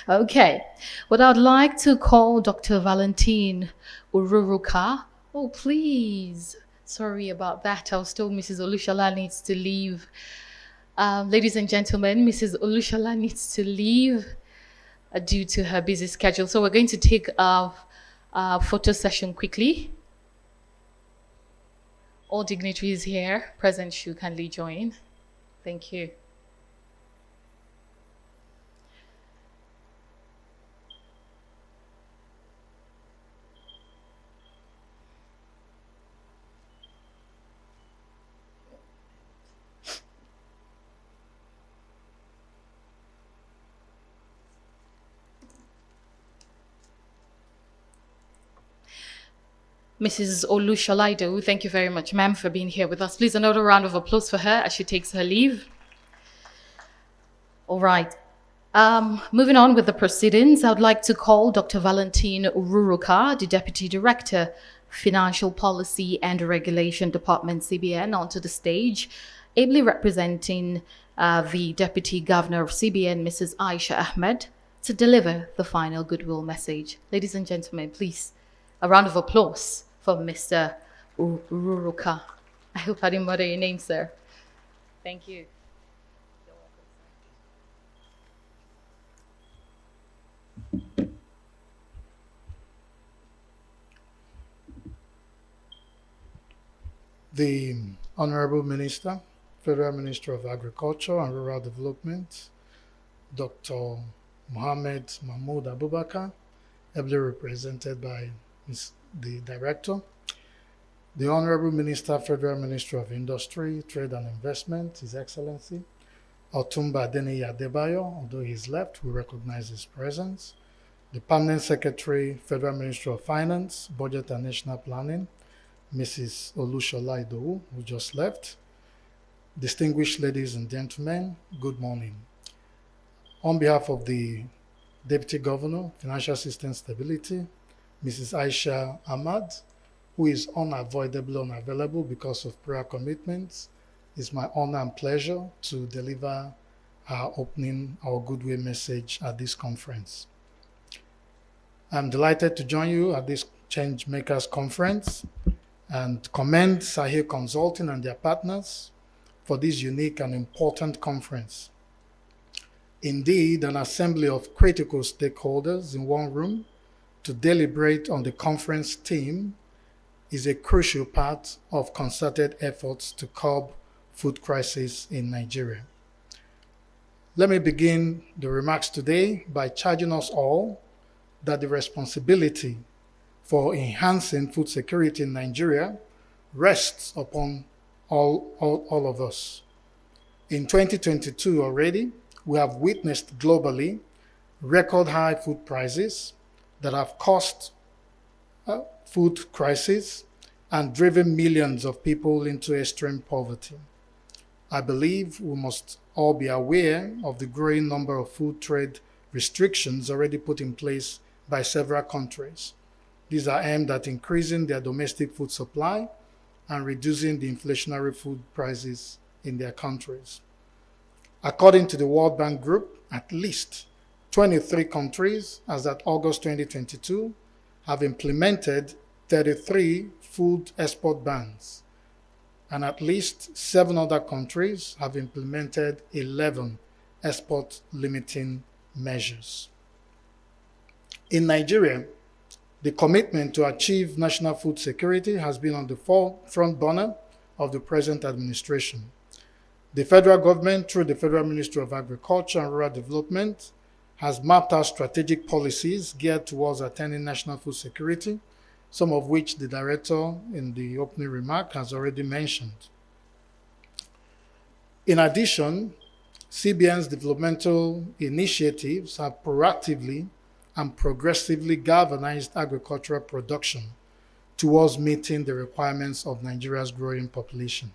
Okay, what I'd like to call Dr. Valentine Ururuka. Oh, please. Sorry about that. I was told Mrs. Olushala needs to leave. Ladies and gentlemen, Mrs. Olushala needs to leave due to her busy schedule. So we're going to take a photo session quickly. All dignitaries here present should kindly join. Thank you. Mrs. Olushalaido, thank you very much, ma'am, for being here with us. Please, another round of applause for her as she takes her leave. All right. Moving on with the proceedings, I would like to call Dr. Valentine Ururuka, the Deputy Director, Financial Policy and Regulation Department, CBN, onto the stage, ably representing the Deputy Governor of CBN, Mrs. Aisha Ahmed, to deliver the final goodwill message. Ladies and gentlemen, please, a round of applause for Mr. Ururuka. I hope I didn't murder your name, sir. Thank you. The Honorable Minister, Federal Minister of Agriculture and Rural Development, Dr. Mohammed Mahmoud Abubakar, ably represented by the Director, the Honorable Minister, Federal Minister of Industry, Trade and Investment, His Excellency, Otumba Adeniyi Adebayo, although he's left, we recognize his presence, the Permanent Secretary, Federal Minister of Finance, Budget and National Planning, Mrs. Olushola Idowu, who just left. Distinguished ladies and gentlemen, good morning. On behalf of the Deputy Governor, Financial System Stability, Mrs. Aisha Ahmad, who is unavoidably unavailable because of prayer commitments, it's my honor and pleasure to deliver our goodwill message at this conference. I'm delighted to join you at this Changemakers conference and commend Sahel Consulting and their partners for this unique and important conference. Indeed, an assembly of critical stakeholders in one room to deliberate on the conference theme is a crucial part of concerted efforts to curb food crisis in Nigeria. Let me begin the remarks today by charging us all that the responsibility for enhancing food security in Nigeria rests upon all of us. In 2022 already, we have witnessed globally record high food prices that have caused food crisis and driven millions of people into extreme poverty. I believe we must all be aware of the growing number of food trade restrictions already put in place by several countries. These are aimed at increasing their domestic food supply and reducing the inflationary food prices in their countries. According to the World Bank Group, at least 23 countries, as at August 2022, have implemented 33 food export bans, and at least 7 other countries have implemented 11 export limiting measures. In Nigeria, the commitment to achieve national food security has been on the front burner of the present administration. The federal government, through the Federal Ministry of Agriculture and Rural Development, has mapped out strategic policies geared towards attaining national food security, some of which the director in the opening remark has already mentioned. In addition, CBN's developmental initiatives have proactively and progressively galvanized agricultural production towards meeting the requirements of Nigeria's growing population.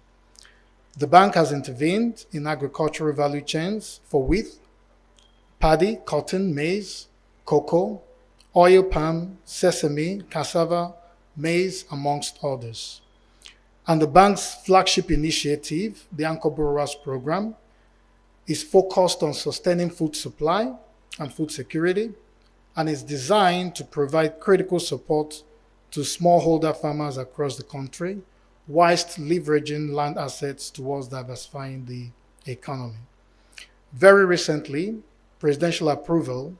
The bank has intervened in agricultural value chains for wheat, paddy, cotton, maize, cocoa, oil palm, sesame, cassava, maize, amongst others. And the bank's flagship initiative, the Anchor Borrowers Program, is focused on sustaining food supply and food security, and is designed to provide critical support to smallholder farmers across the country, whilst leveraging land assets towards diversifying the economy. Very recently, presidential approval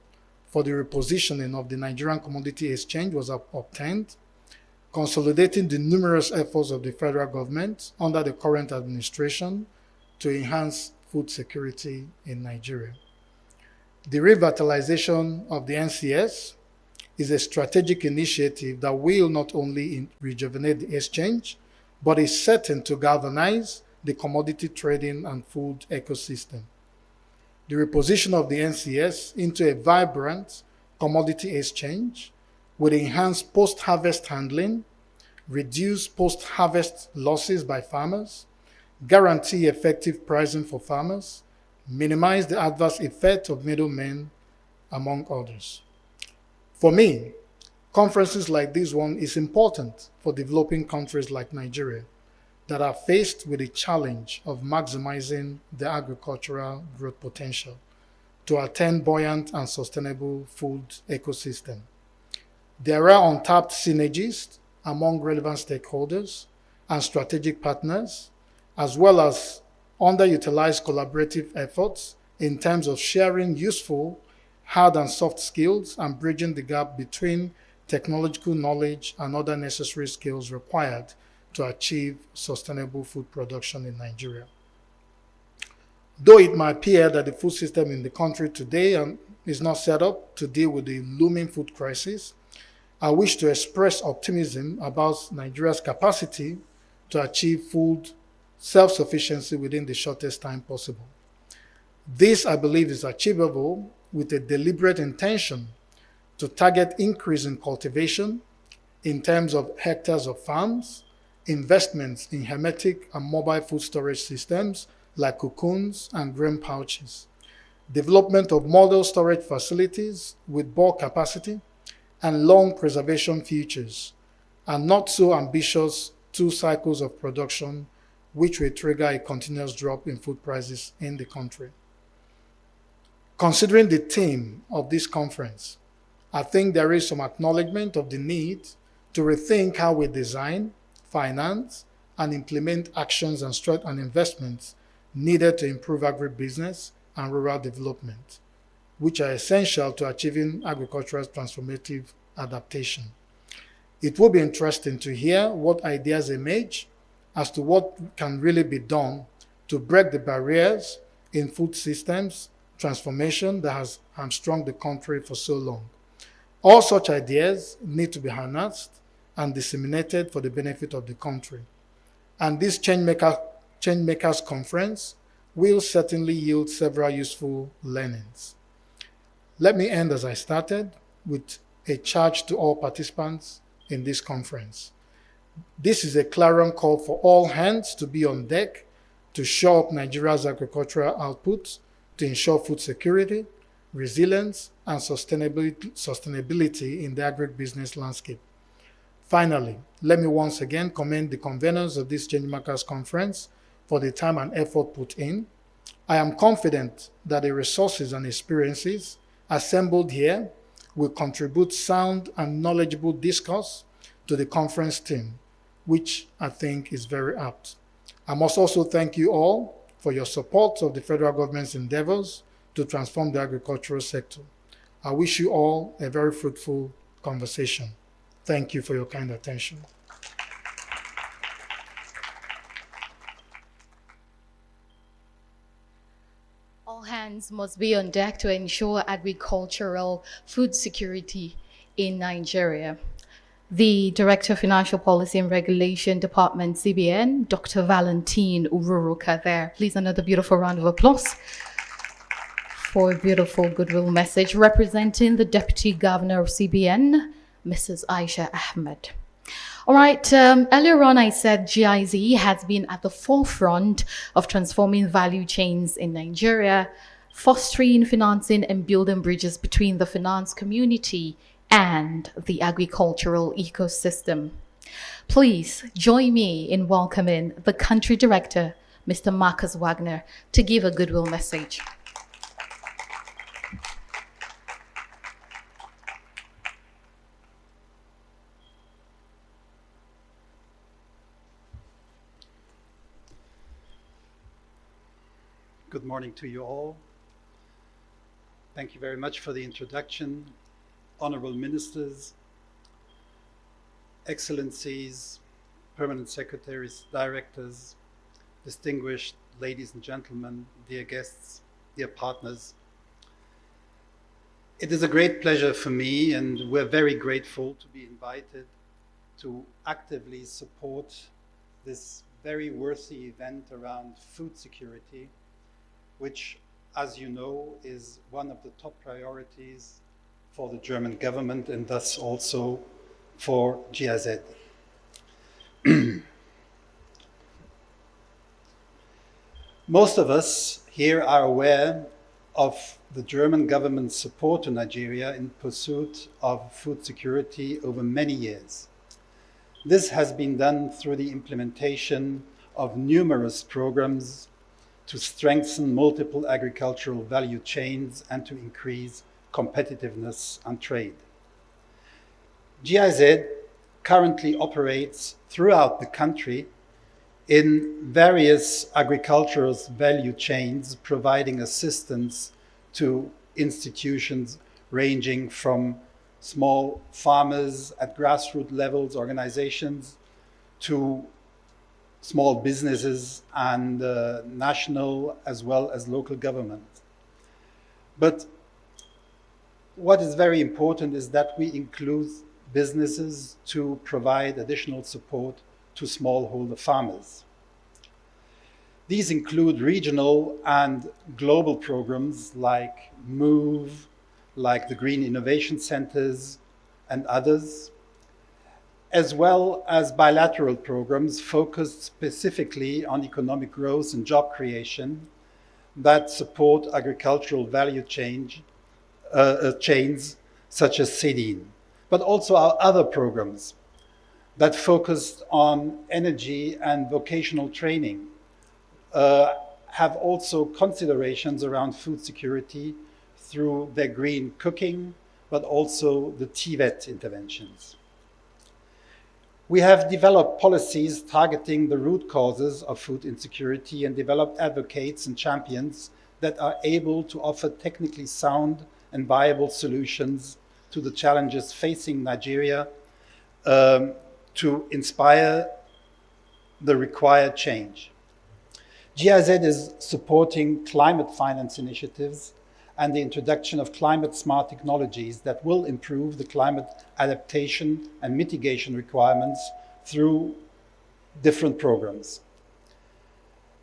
for the repositioning of the Nigerian Commodity Exchange was obtained, consolidating the numerous efforts of the federal government under the current administration to enhance food security in Nigeria. The revitalization of the NCS is a strategic initiative that will not only rejuvenate the exchange, but is certain to galvanize the commodity trading and food ecosystem. The reposition of the NCS into a vibrant commodity exchange would enhance post-harvest handling, reduce post-harvest losses by farmers, guarantee effective pricing for farmers, minimize the adverse effect of middlemen, among others. For me, conferences like this one is important for developing countries like Nigeria that are faced with the challenge of maximizing the agricultural growth potential to attain buoyant and sustainable food ecosystem. There are untapped synergies among relevant stakeholders and strategic partners, as well as underutilized collaborative efforts in terms of sharing useful hard and soft skills and bridging the gap between technological knowledge and other necessary skills required to achieve sustainable food production in Nigeria. Though it might appear that the food system in the country today is not set up to deal with the looming food crisis, I wish to express optimism about Nigeria's capacity to achieve food self-sufficiency within the shortest time possible. This, I believe, is achievable with a deliberate intention to target increase in cultivation in terms of hectares of farms, investments in hermetic and mobile food storage systems like cocoons and grain pouches, development of model storage facilities with bulk capacity and long preservation features, and not so ambitious 2 cycles of production, which will trigger a continuous drop in food prices in the country. Considering the theme of this conference, I think there is some acknowledgement of the need to rethink how we design, finance, and implement actions and investments needed to improve agribusiness and rural development, which are essential to achieving agricultural transformative adaptation. It will be interesting to hear what ideas emerge as to what can really be done to break the barriers in food systems transformation that has hamstrung the country for so long. All such ideas need to be harnessed and disseminated for the benefit of the country. And this Changemakers conference will certainly yield several useful learnings. Let me end as I started with a charge to all participants in this conference. This is a clarion call for all hands to be on deck to shore up Nigeria's agricultural output to ensure food security, resilience, and sustainability in the agribusiness landscape. Finally, let me once again commend the conveners of this Changemakers conference for the time and effort put in. I am confident that the resources and experiences assembled here will contribute sound and knowledgeable discourse to the conference theme, which I think is very apt. I must also thank you all for your support of the federal government's endeavors to transform the agricultural sector. I wish you all a very fruitful conversation. Thank you for your kind attention. All hands must be on deck to ensure agricultural food security in Nigeria. The Director of Financial Policy and Regulation Department, CBN, Dr. Valentine Ururuka there. Please, another beautiful round of applause for a beautiful goodwill message representing the Deputy Governor of CBN, Mrs. Aisha Ahmed. All right, earlier on I said GIZ has been at the forefront of transforming value chains in Nigeria, fostering, financing, and building bridges between the finance community and the agricultural ecosystem. Please join me in welcoming the Country Director, Mr. Marcus Wagner, to give a goodwill message. Good morning to you all. Thank you very much for the introduction. Honorable Ministers, Excellencies, Permanent Secretaries, Directors, distinguished ladies and gentlemen, dear guests, dear partners. It is a great pleasure for me, and we're very grateful to be invited to actively support this very worthy event around food security, which, as you know, is one of the top priorities for the German government and thus also for GIZ. Most of us here are aware of the German government's support to Nigeria in pursuit of food security over many years. This has been done through the implementation of numerous programs to strengthen multiple agricultural value chains and to increase competitiveness and trade. GIZ currently operates throughout the country in various agricultural value chains, providing assistance to institutions ranging from small farmers at grassroots levels, organizations, to small businesses and national as well as local government. But what is very important is that we include businesses to provide additional support to smallholder farmers. These include regional and global programs like MOVE, like the Green Innovation Centers and others, as well as bilateral programs focused specifically on economic growth and job creation that support agricultural value chains such as CEDIN, but also our other programs that focused on energy and vocational training have also considerations around food security through their green cooking, but also the TVET interventions. We have developed policies targeting the root causes of food insecurity and developed advocates and champions that are able to offer technically sound and viable solutions to the challenges facing Nigeria to inspire the required change. GIZ is supporting climate finance initiatives and the introduction of climate smart technologies that will improve the climate adaptation and mitigation requirements through different programs.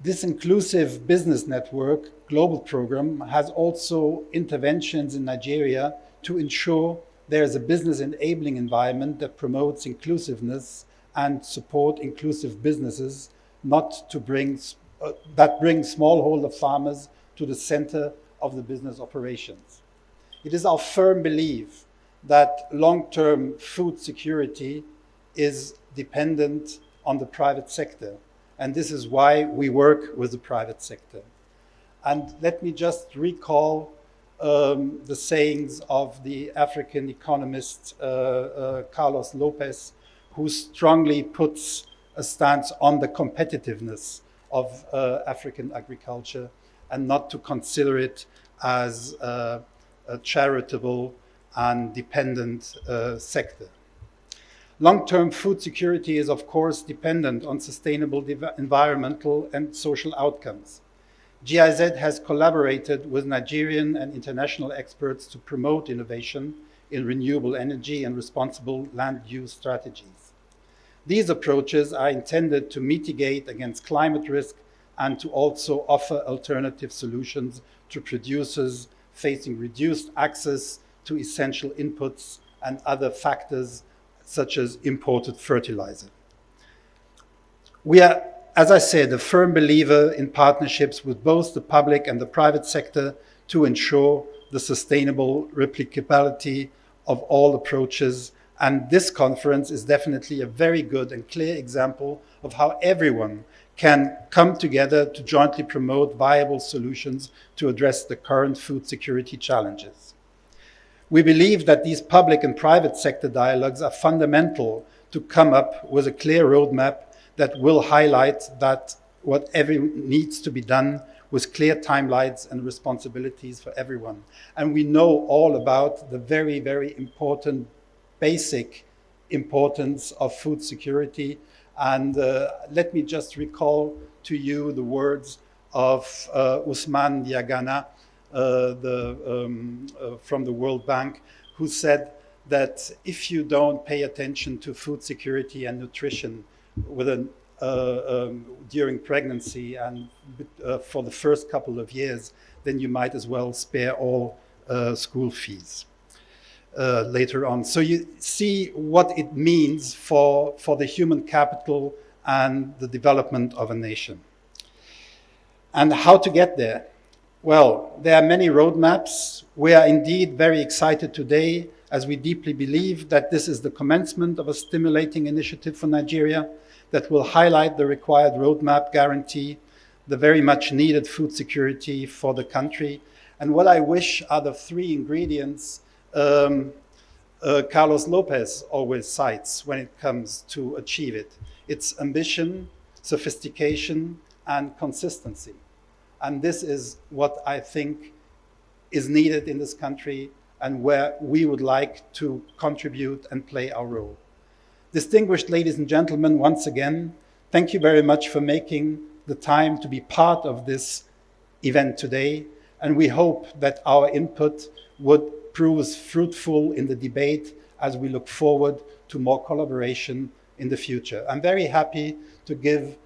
This inclusive business network global program has also interventions in Nigeria to ensure there is a business enabling environment that promotes inclusiveness and support inclusive businesses, not to bring that bring smallholder farmers to the center of the business operations. It is our firm belief that long-term food security is dependent on the private sector, and this is why we work with the private sector. And let me just recall the sayings of the African economist Carlos Lopez, who strongly puts a stance on the competitiveness of African agriculture and not to consider it as a charitable and dependent sector. Long-term food security is, of course, dependent on sustainable environmental and social outcomes. GIZ has collaborated with Nigerian and international experts to promote innovation in renewable energy and responsible land use strategies. These approaches are intended to mitigate against climate risk and to also offer alternative solutions to producers facing reduced access to essential inputs and other factors such as imported fertilizer. We are, as I said, a firm believer in partnerships with both the public and the private sector to ensure the sustainable replicability of all approaches. And this conference is definitely a very good and clear example of how everyone can come together to jointly promote viable solutions to address the current food security challenges. We believe that these public and private sector dialogues are fundamental to come up with a clear roadmap that will highlight that whatever needs to be done with clear timelines and responsibilities for everyone. And we know all about the very, very important basic importance of food security. And let me just recall to you the words of Ousmane Diagana from the World Bank, who said that if you don't pay attention to food security and nutrition during pregnancy and for the first couple of years, then you might as well spare all school fees later on. So you see what it means for the human capital and the development of a nation. And how to get there? Well, there are many roadmaps. We are indeed very excited today, as we deeply believe that this is the commencement of a stimulating initiative for Nigeria that will highlight the required roadmap, guarantee the very much needed food security for the country. And what I wish are the three ingredients Carlos Lopez always cites when it comes to achieve it. It's ambition, sophistication, and consistency. And this is what I think is needed in this country and where we would like to contribute and play our role. Distinguished ladies and gentlemen, once again, thank you very much for making the time to be part of this event today. And we hope that our input would prove fruitful in the debate as we look forward to more collaboration in the future. I'm very happy to give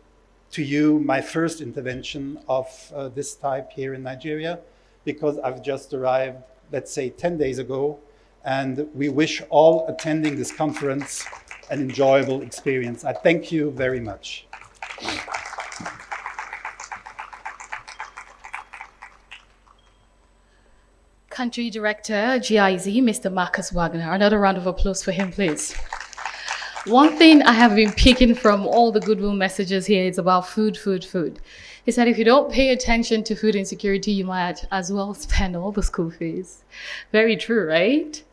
to you my first intervention of this type here in Nigeria, because I've just arrived, let's say, 10 days ago, and we wish all attending this conference an enjoyable experience. I thank you very much. Country Director, GIZ, Mr. Marcus Wagner. Another round of applause for him, please. One thing I have been picking from all the goodwill messages here is about food, food, food. He said if you don't pay attention to food insecurity, you might as well spend all the school fees. Very true, right?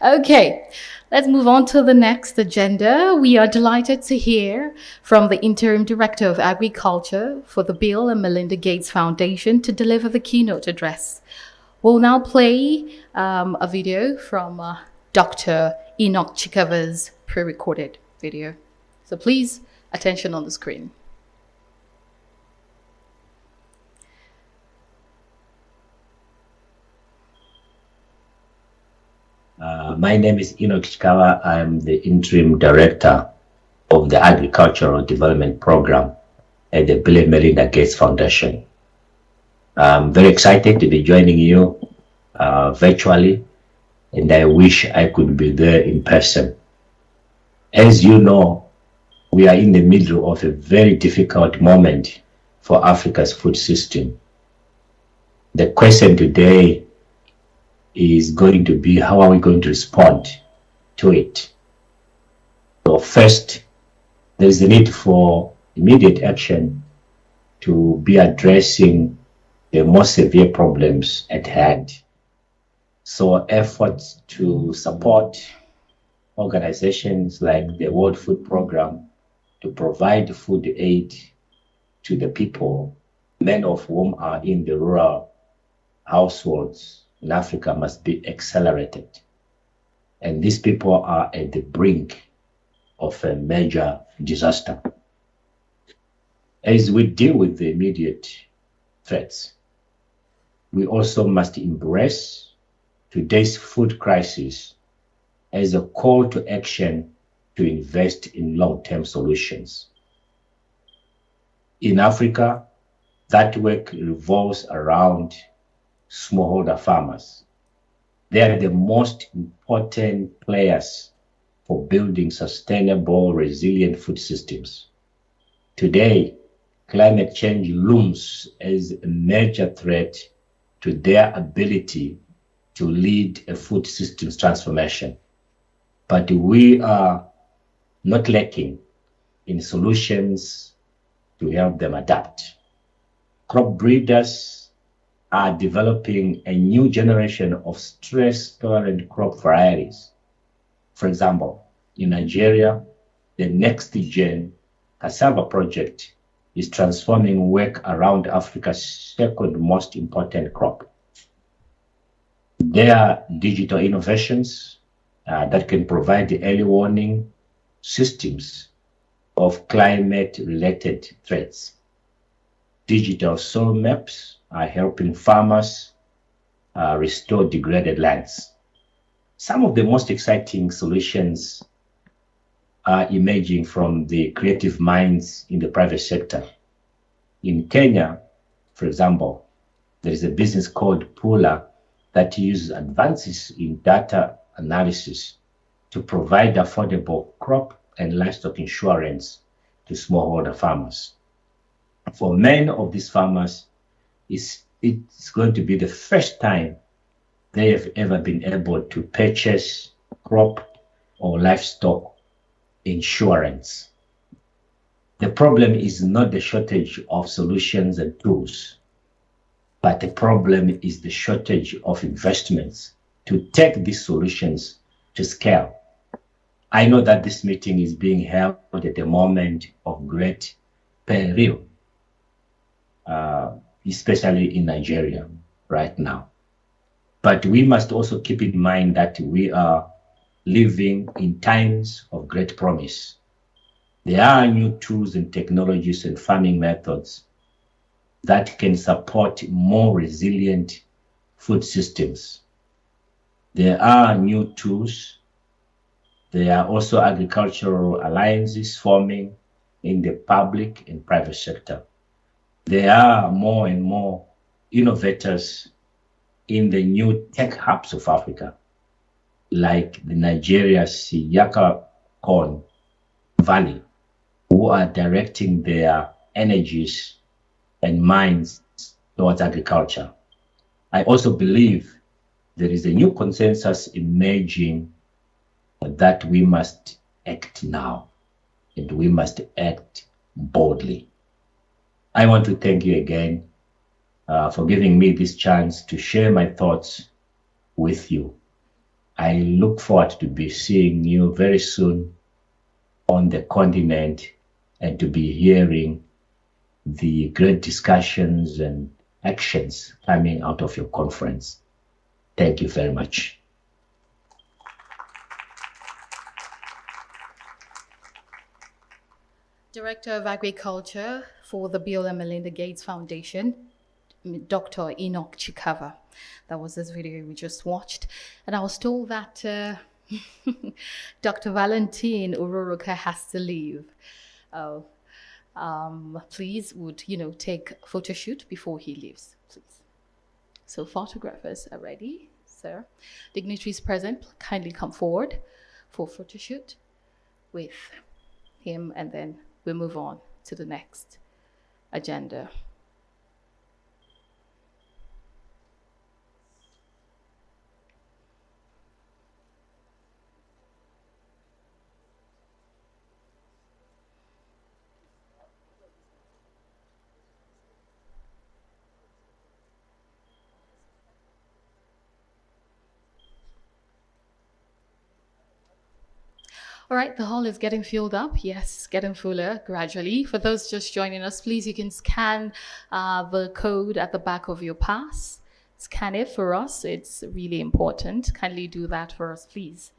Okay, let's move on to the next agenda. We are delighted to hear from the Interim Director of Agriculture for the Bill and Melinda Gates Foundation to deliver the keynote address. We'll now play a video from Dr. Enoch Chikava's pre-recorded video. So please, attention on the screen. My name is Enoch Chikava. I'm the Interim Director of the Agricultural Development Program at the Bill and Melinda Gates Foundation. I'm very excited to be joining you virtually, and I wish I could be there in person. As you know, we are in the middle of a very difficult moment for Africa's food system. The question today is going to be, how are we going to respond to it? So first, there's the need for immediate action to be addressing the most severe problems at hand. So efforts to support organizations like the World Food Programme to provide food aid to the people, many of whom are in the rural households in Africa, must be accelerated. And these people are at the brink of a major disaster. As we deal with the immediate threats, we also must embrace today's food crisis as a call to action to invest in long-term solutions. In Africa, that work revolves around smallholder farmers. They are the most important players for building sustainable, resilient food systems. Today, climate change looms as a major threat to their ability to lead a food systems transformation. But we are not lacking in solutions to help them adapt. Crop breeders are developing a new generation of stress-tolerant crop varieties. For example, in Nigeria, the Next Gen cassava project is transforming work around Africa's second most important crop. There are digital innovations that can provide the early warning systems of climate-related threats. Digital soil maps are helping farmers restore degraded lands. Some of the most exciting solutions are emerging from the creative minds in the private sector. In Kenya, for example, there is a business called Pula that uses advances in data analysis to provide affordable crop and livestock insurance to smallholder farmers. For many of these farmers, it's going to be the first time they have ever been able to purchase crop or livestock insurance. The problem is not the shortage of solutions and tools, but the problem is the shortage of investments to take these solutions to scale. I know that this meeting is being held at a moment of great peril, especially in Nigeria right now. But we must also keep in mind that we are living in times of great promise. There are new tools and technologies and farming methods that can support more resilient food systems. There are new tools. There are also agricultural alliances forming in the public and private sector. There are more and more innovators in the new tech hubs of Africa, like the Nigeria's Yakakon Valley, who are directing their energies and minds towards agriculture. I also believe there is a new consensus emerging that we must act now, and we must act boldly. I want to thank you again for giving me this chance to share my thoughts with you. I look forward to be seeing you very soon on the continent and to be hearing the great discussions and actions coming out of your conference. Thank you very much. Director of Agriculture for the Bill and Melinda Gates Foundation, Dr. Enoch Chikava. That was this video we just watched. And I was told that Dr. Valentine Ururuka has to leave. Please would, take a photo shoot before he leaves, please. So photographers are ready, sir. Dignitaries present, kindly come forward for a photo shoot with him, and then we move on to the next agenda. All right, the hall is getting filled up. Yes, getting fuller gradually. For those just joining us, please, you can scan the code at the back of your pass. Scan it for us. It's really important. Kindly do that for us, please.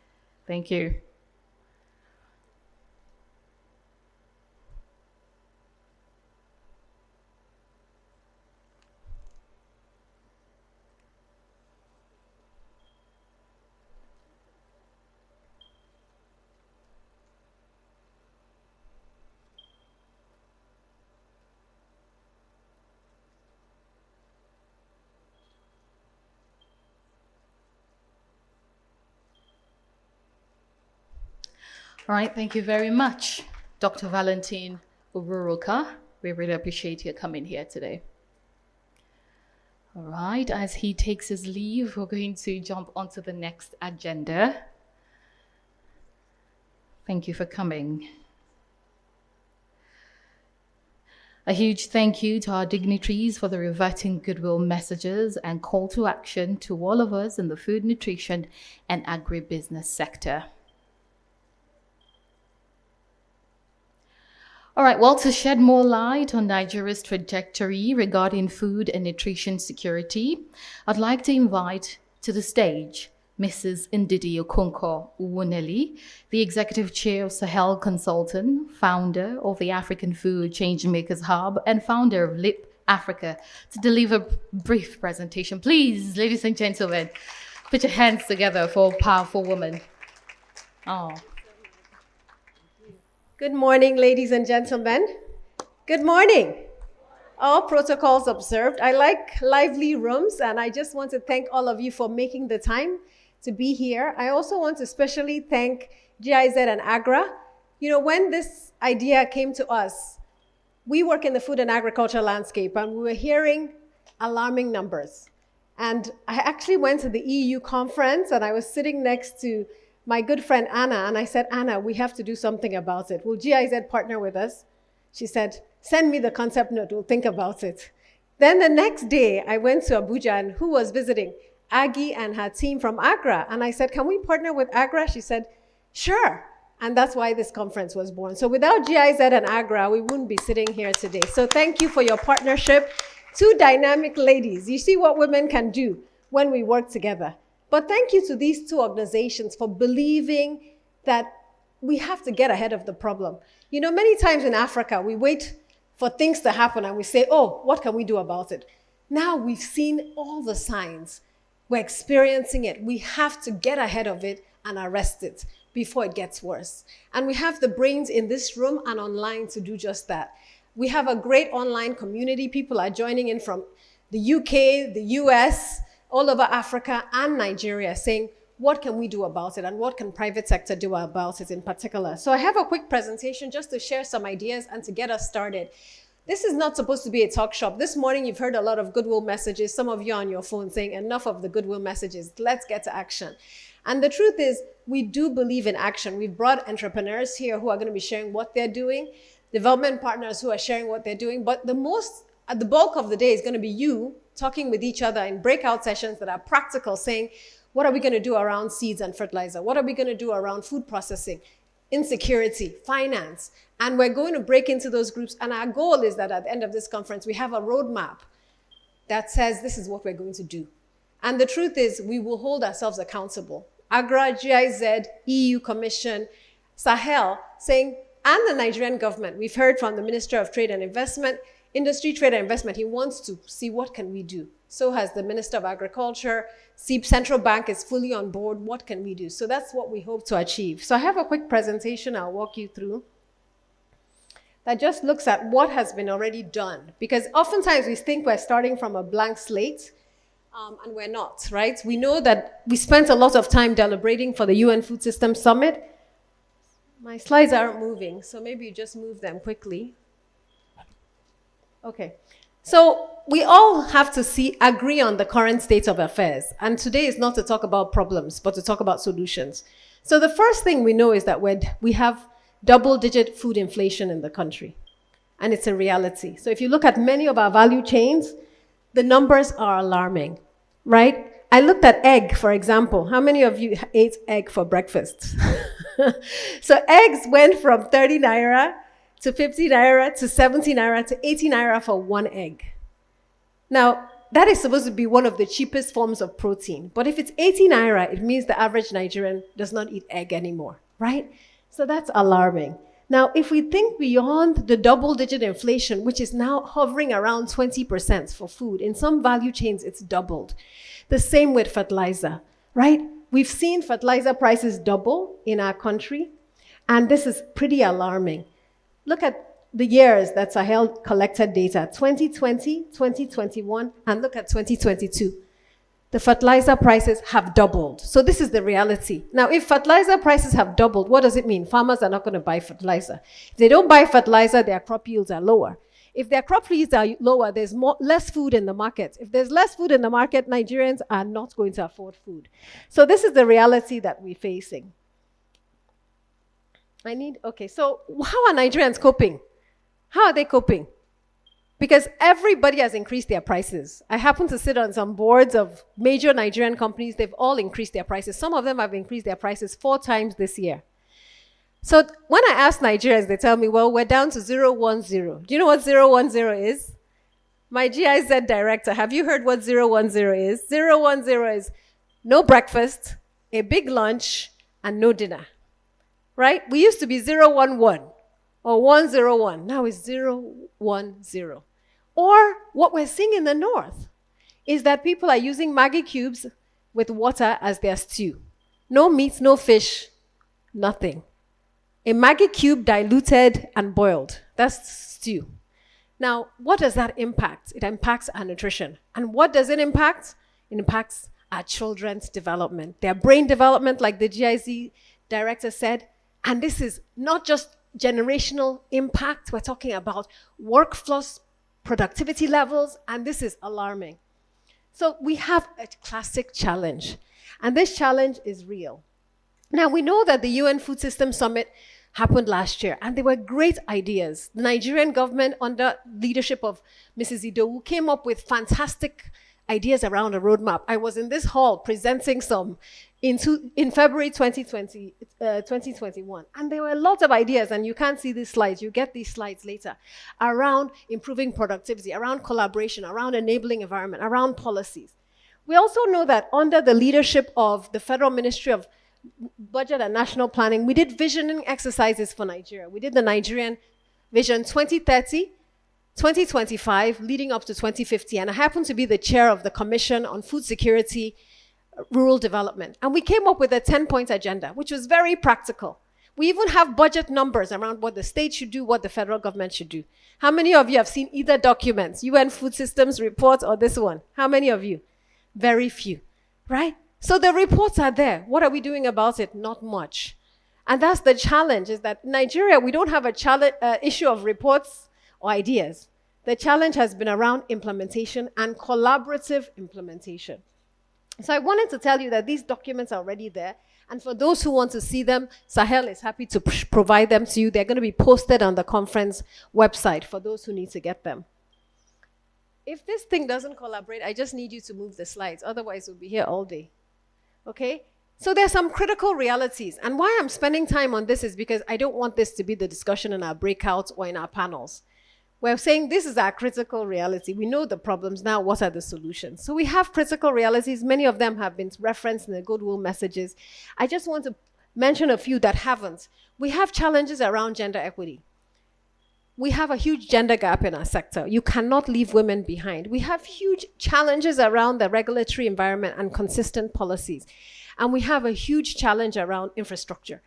Thank you. All right, thank you very much, Dr. Valentine Ururuka. We really appreciate you coming here today. All right, as he takes his leave, we're going to jump onto the next agenda. Thank you for coming. A huge thank you to our dignitaries for the reverting goodwill messages and call to action to all of us in the food, nutrition, and agribusiness sector. All right, well, to shed more light on Nigeria's trajectory regarding food and nutrition security, I'd like to invite to the stage Mrs. Ndidi Okonkwo Uwuneli, the Executive Chair of Sahel Consultant, founder of the African Food Changemakers Hub, and founder of LIP Africa, to deliver a brief presentation. Please, ladies and gentlemen, put your hands together for a powerful woman. Oh. Good morning, ladies and gentlemen. Good morning. All protocols observed. I like lively rooms, and I just want to thank all of you for making the time to be here. I also want to especially thank GIZ and AGRA. You know, when this idea came to us, we work in the food and agriculture landscape, and we were hearing alarming numbers. And I actually went to the EU conference, and I was sitting next to my good friend Anna, and I said, Anna, we have to do something about it. Will GIZ partner with us? She said, send me the concept note, we'll think about it. Then the next day, I went to Abuja, and who was visiting? Aggie and her team from AGRA. And I said, can we partner with AGRA? She said, sure. And that's why this conference was born. So without GIZ and AGRA, we wouldn't be sitting here today. So thank you for your partnership. Two dynamic ladies. You see what women can do when we work together. But thank you to these two organizations for believing that we have to get ahead of the problem. You know, many times in Africa, we wait for things to happen and we say, oh, what can we do about it? Now we've seen all the signs. We're experiencing it. We have to get ahead of it and arrest it before it gets worse. And we have the brains in this room and online to do just that. We have a great online community. People are joining in from the UK, the US, all over Africa and Nigeria saying, what can we do about it? And what can private sector do about it in particular? So I have a quick presentation just to share some ideas and to get us started. This is not supposed to be a talk shop. This morning, you've heard a lot of goodwill messages. Some of you on your phone saying, enough of the goodwill messages. Let's get to action. And the truth is, we do believe in action. We've brought entrepreneurs here who are going to be sharing what they're doing, development partners who are sharing what they're doing. But the bulk of the day is going to be you talking with each other in breakout sessions that are practical, saying, what are we going to do around seeds and fertilizer? What are we going to do around food processing, insecurity, finance? And we're going to break into those groups. And our goal is that at the end of this conference, we have a roadmap that says this is what we're going to do. And the truth is, we will hold ourselves accountable. AGRA, GIZ, EU Commission, Sahel, saying, and the Nigerian government. We've heard from the Minister of Trade and Investment, Industry, Trade and Investment. He wants to see what can we do. So has the Minister of Agriculture. Central Bank is fully on board. What can we do? So that's what we hope to achieve. So I have a quick presentation I'll walk you through that just looks at what has been already done. Because oftentimes we think we're starting from a blank slate, and we're not, right? We know that we spent a lot of time deliberating for the UN Food System Summit. My slides aren't moving, so maybe you just move them quickly. Okay. So we all have to agree on the current state of affairs. And today is not to talk about problems, but to talk about solutions. So the first thing we know is that we have double-digit food inflation in the country. And it's a reality. So if you look at many of our value chains, the numbers are alarming, right? I looked at egg, for example. How many of you ate egg for breakfast? So eggs went from 30 naira to 50 naira to 70 naira to 80 naira for one egg. Now, that is supposed to be one of the cheapest forms of protein. But if it's 80 naira, it means the average Nigerian does not eat egg anymore, right? So that's alarming. Now, if we think beyond the double-digit inflation, which is now hovering around 20% for food, in some value chains, it's doubled. The same with fertilizer, right? We've seen fertilizer prices double in our country, and this is pretty alarming. Look at the years that Sahel collected data, 2020, 2021, and look at 2022. the fertilizer prices have doubled. So this is the reality. Now, if fertilizer prices have doubled, what does it mean? Farmers are not going to buy fertilizer. If they don't buy fertilizer, their crop yields are lower. If their crop yields are lower, there's less food in the market. If there's less food in the market, Nigerians are not going to afford food. So this is the reality that we're facing. So how are Nigerians coping? How are they coping? Because everybody has increased their prices. I happen to sit on some boards of major Nigerian companies. They've all increased their prices. Some of them have increased their prices 4 times this year. So when I ask Nigerians, they tell me, well, we're down to 010. Do you know what 010 is? My GIZ director, have you heard what 010 is? 010 is no breakfast, a big lunch, and no dinner. Right? We used to be 011 or 101. Now it's 010. Or what we're seeing in the north is that people are using Maggi cubes with water as their stew. No meat, no fish, nothing. A Maggi cube diluted and boiled. That's stew. Now, what does that impact? It impacts our nutrition. And what does it impact? It impacts our children's development, their brain development, like the GIZ director said. And this is not just generational impact. We're talking about workforce productivity levels, and this is alarming. So we have a classic challenge, and this challenge is real. Now, we know that the UN Food System Summit happened last year, and there were great ideas. The Nigerian government, under leadership of Mrs. Idowu, came up with fantastic ideas around a roadmap. I was in this hall presenting some in February 2021. And there were a lot of ideas, and you can't see these slides. You get these slides later, around improving productivity, around collaboration, around enabling environment, around policies. We also know that under the leadership of the Federal Ministry of Budget and National Planning, we did visioning exercises for Nigeria. We did the Nigerian Vision 2030, 2025, leading up to 2050. And I happen to be the chair of the Commission on Food Security, Rural Development. And we came up with a 10-point agenda, which was very practical. We even have budget numbers around what the state should do, what the federal government should do. How many of you have seen either documents, UN Food Systems report or this one? How many of you? Very few, right? So the reports are there. What are we doing about it? Not much. And that's the challenge, is that in Nigeria, we don't have a issue of reports or ideas. The challenge has been around implementation and collaborative implementation. So I wanted to tell you that these documents are already there. And for those who want to see them, Sahel is happy to provide them to you. They're going to be posted on the conference website for those who need to get them. If this thing doesn't collaborate, I just need you to move the slides. Otherwise, we'll be here all day. Okay? So there's some critical realities. And why I'm spending time on this is because I don't want this to be the discussion in our breakouts or in our panels. We're saying this is our critical reality. We know the problems. Now, what are the solutions? So we have critical realities. Many of them have been referenced in the goodwill messages. I just want to mention a few that haven't. We have challenges around gender equity. We have a huge gender gap in our sector. You cannot leave women behind. We have huge challenges around the regulatory environment and consistent policies. And we have a huge challenge around infrastructure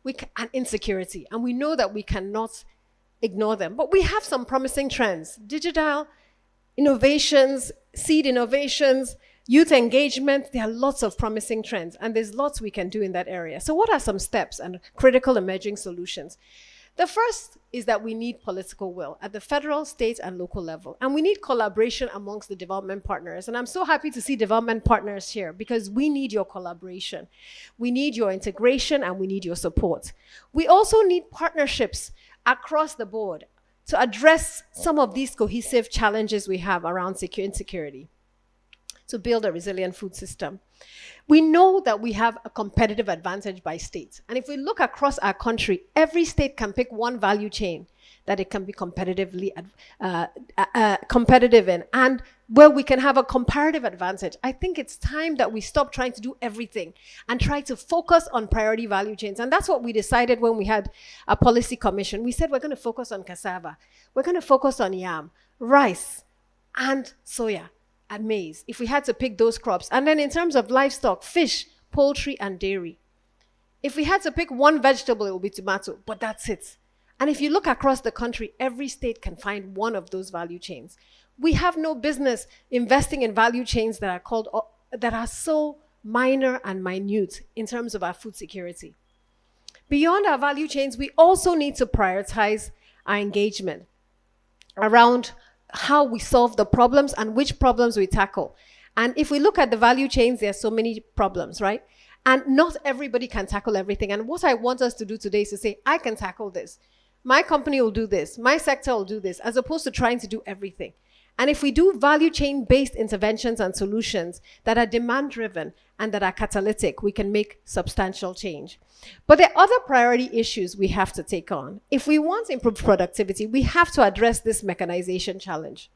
and insecurity. And we know that we cannot ignore them. But we have some promising trends. Digital innovations, seed innovations, youth engagement, there are lots of promising trends. And there's lots we can do in that area. So what are some steps and critical emerging solutions? The first is that we need political will at the federal, state, and local level. And we need collaboration amongst the development partners. And I'm so happy to see development partners here because we need your collaboration. We need your integration, and we need your support. We also need partnerships across the board to address some of these cohesive challenges we have around insecurity, to build a resilient food system. We know that we have a competitive advantage by state. And if we look across our country, every state can pick one value chain that it can be competitively competitive in, and where we can have a comparative advantage. I think it's time that we stop trying to do everything and try to focus on priority value chains. And that's what we decided when we had a policy commission. We said we're going to focus on cassava, we're going to focus on yam, rice, and soya, and maize, if we had to pick those crops. And then in terms of livestock, fish, poultry, and dairy. If we had to pick one vegetable, it would be tomato, but that's it. And if you look across the country, every state can find one of those value chains. We have no business investing in value chains that are called that are so minor and minute in terms of our food security. Beyond our value chains, we also need to prioritize our engagement around how we solve the problems and which problems we tackle. And if we look at the value chains, there are so many problems, right? And not everybody can tackle everything. And what I want us to do today is to say, I can tackle this. My company will do this. My sector will do this, as opposed to trying to do everything. And if we do value chain-based interventions and solutions that are demand-driven and that are catalytic, we can make substantial change. But there are other priority issues we have to take on. If we want to improve productivity, we have to address this mechanization challenge,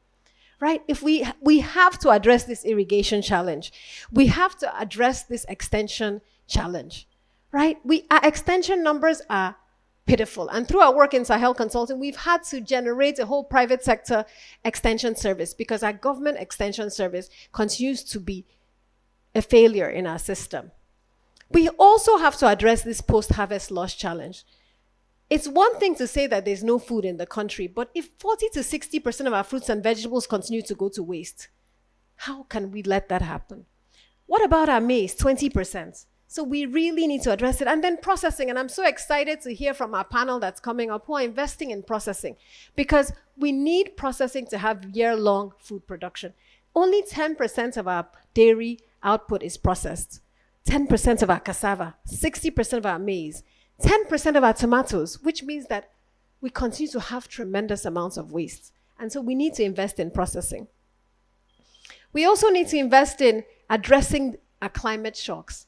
right? If we have to address this irrigation challenge, we have to address this extension challenge, right? Our extension numbers are pitiful. And through our work in Sahel Consulting, we've had to generate a whole private sector extension service because our government extension service continues to be a failure in our system. We also have to address this post-harvest loss challenge. It's one thing to say that there's no food in the country, but if 40 to 60% of our fruits and vegetables continue to go to waste, how can we let that happen? What about our maize, 20%? So we really need to address it. And then processing. And I'm so excited to hear from our panel that's coming up who are investing in processing because we need processing to have year-long food production. Only 10% of our dairy output is processed. 10% of our cassava, 60% of our maize, 10% of our tomatoes, which means that we continue to have tremendous amounts of waste. And so we need to invest in processing. We also need to invest in addressing our climate shocks.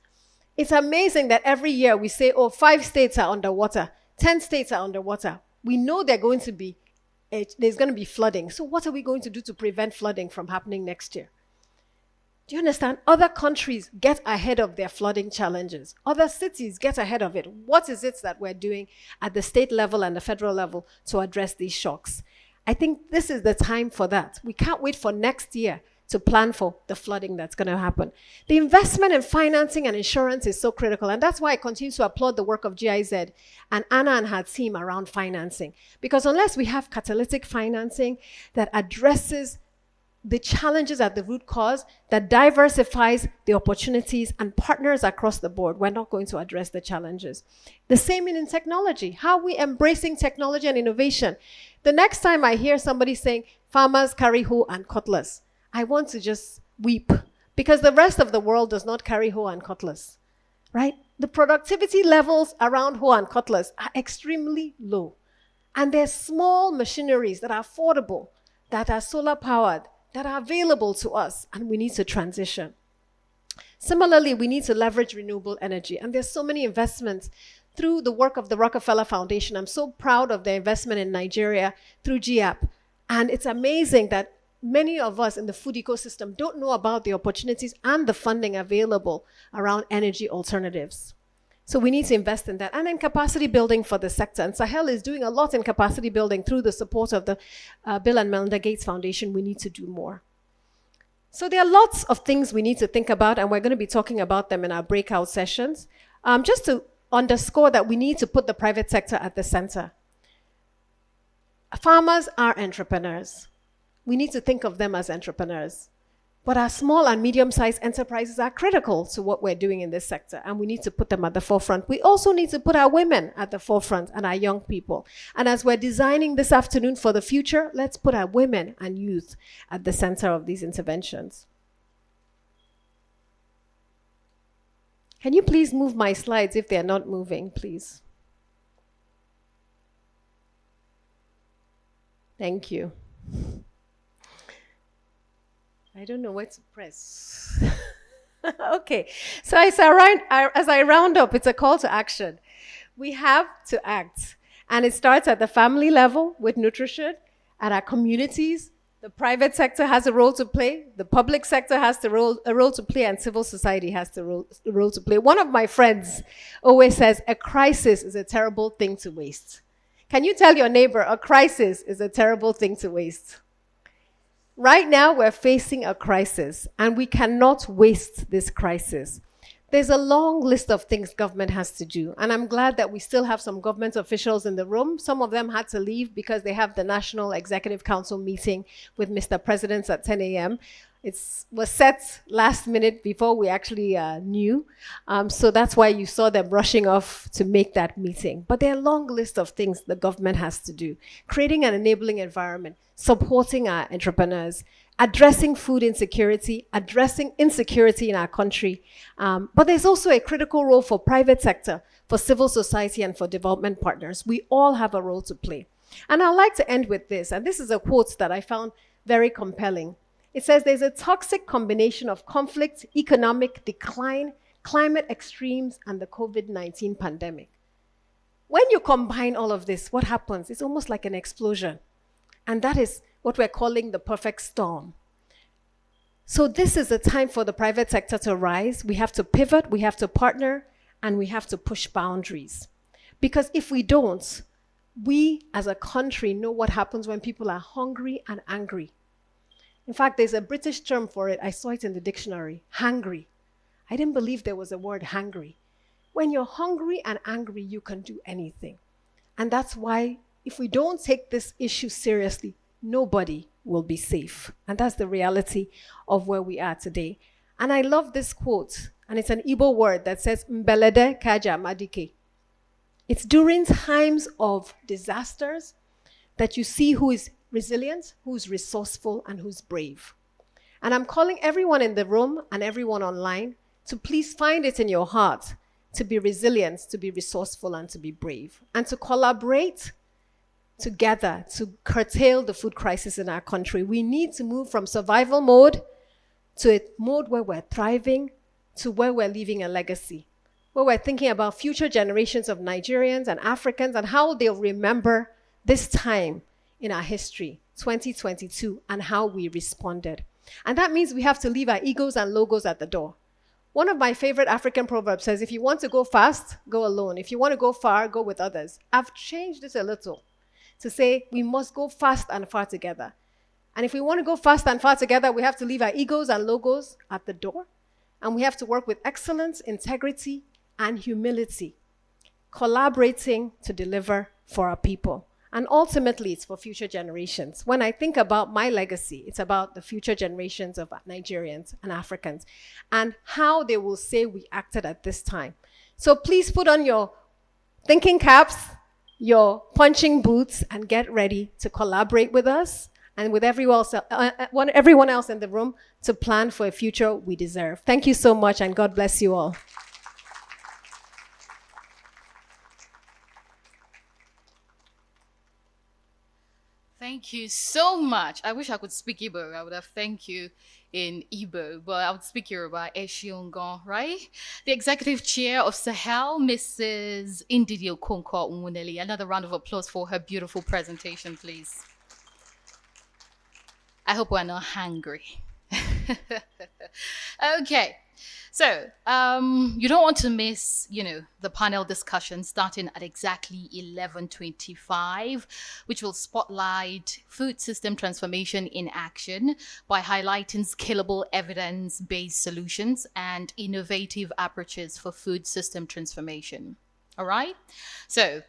It's amazing that every year we say, 5 states are underwater, 10 states are underwater. We know there's going to be flooding. So what are we going to do to prevent flooding from happening next year? Do you understand? Other countries get ahead of their flooding challenges. Other cities get ahead of it. What is it that we're doing at the state level and the federal level to address these shocks? I think this is the time for that. We can't wait for next year to plan for the flooding that's going to happen. The investment in financing and insurance is so critical, and that's why I continue to applaud the work of GIZ and Anna and her team around financing. Because unless we have catalytic financing that addresses the challenges at the root cause, that diversifies the opportunities and partners across the board, we're not going to address the challenges. The same in technology. How are we embracing technology and innovation? The next time I hear somebody saying, farmers carry hoe and cutlass, I want to just weep because the rest of the world does not carry hoe and cutlass, right? The productivity levels around hoe and cutlass are extremely low. And there's small machineries that are affordable, that are solar powered, that are available to us, and we need to transition. Similarly, we need to leverage renewable energy. And there's so many investments through the work of the Rockefeller Foundation. I'm so proud of their investment in Nigeria through GAP. And it's amazing that many of us in the food ecosystem don't know about the opportunities and the funding available around energy alternatives. So we need to invest in that and in capacity building for the sector. And Sahel is doing a lot in capacity building through the support of the Bill and Melinda Gates Foundation. We need to do more. So there are lots of things we need to think about, and we're going to be talking about them in our breakout sessions. Just to underscore that we need to put the private sector at the center. Farmers are entrepreneurs. We need to think of them as entrepreneurs. But our small and medium-sized enterprises are critical to what we're doing in this sector, and we need to put them at the forefront. We also need to put our women at the forefront and our young people. And as we're designing this afternoon for the future, let's put our women and youth at the center of these interventions. Can you please move my slides if they're not moving, please? Thank you. I don't know where to press. Okay, so as I round up, it's a call to action. We have to act, and it starts at the family level with nutrition, at our communities. The private sector has a role to play, the public sector has a role to play, and civil society has a role to play. One of my friends always says, a crisis is a terrible thing to waste. Can you tell your neighbor, a crisis is a terrible thing to waste? Right now, we're facing a crisis, and we cannot waste this crisis. There's a long list of things government has to do, and I'm glad that we still have some government officials in the room. Some of them had to leave because they have the National Executive Council meeting with Mr. President at 10 a.m. It was set last minute before we actually knew. So that's why you saw them rushing off to make that meeting. But there are a long list of things the government has to do. Creating an enabling environment, supporting our entrepreneurs, addressing food insecurity, addressing insecurity in our country. But there's also a critical role for private sector, for civil society, and for development partners. We all have a role to play. And I'd like to end with this, and this is a quote that I found very compelling. It says, there's a toxic combination of conflict, economic decline, climate extremes, and the COVID-19 pandemic. When you combine all of this, what happens? It's almost like an explosion. And that is what we're calling the perfect storm. So this is a time for the private sector to rise. We have to pivot, we have to partner, and we have to push boundaries. Because if we don't, we as a country know what happens when people are hungry and angry. In fact, there's a British term for it. I saw it in the dictionary, hangry. I didn't believe there was a word hangry. When you're hungry and angry, you can do anything. And that's why if we don't take this issue seriously, nobody will be safe. And that's the reality of where we are today. And I love this quote, and it's an Igbo word that says, Mbelede kaja madike. It's during times of disasters that you see who is resilient, who's resourceful, and who's brave. And I'm calling everyone in the room and everyone online to please find it in your heart to be resilient, to be resourceful, and to be brave, and to collaborate together to curtail the food crisis in our country. We need to move from survival mode to a mode where we're thriving, to where we're leaving a legacy, where we're thinking about future generations of Nigerians and Africans and how they'll remember this time in our history, 2022, and how we responded. And that means we have to leave our egos and logos at the door. One of my favorite African proverbs says, if you want to go fast, go alone. If you want to go far, go with others. I've changed this a little to say we must go fast and far together. And if we want to go fast and far together, we have to leave our egos and logos at the door. And we have to work with excellence, integrity, and humility, collaborating to deliver for our people. And ultimately, it's for future generations. When I think about my legacy, it's about the future generations of Nigerians and Africans and how they will say we acted at this time. So please put on your thinking caps, your punching boots, and get ready to collaborate with us and with everyone else in the room to plan for a future we deserve. Thank you so much, and God bless you all. Thank you so much. I wish I could speak Igbo. I would have thanked you in Igbo, but I would speak Yoruba. Eshiongon, right? The executive chair of Sahel, Mrs. Ndidi Okonkwo Nwuneli. Another round of applause for her beautiful presentation, please. I hope we're not hungry. Okay. So, you don't want to miss, the panel discussion starting at exactly 11:25, which will spotlight food system transformation in action by highlighting scalable evidence-based solutions and innovative approaches for food system transformation. All right. So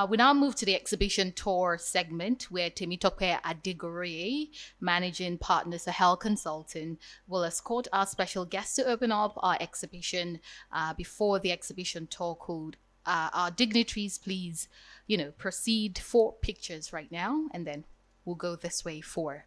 we now move to the exhibition tour segment where Temitope Adigore, managing partner Sahel Consulting, will escort our special guests to open up our exhibition. Before the exhibition tour, could our dignitaries please, proceed for pictures right now, and then we'll go this way for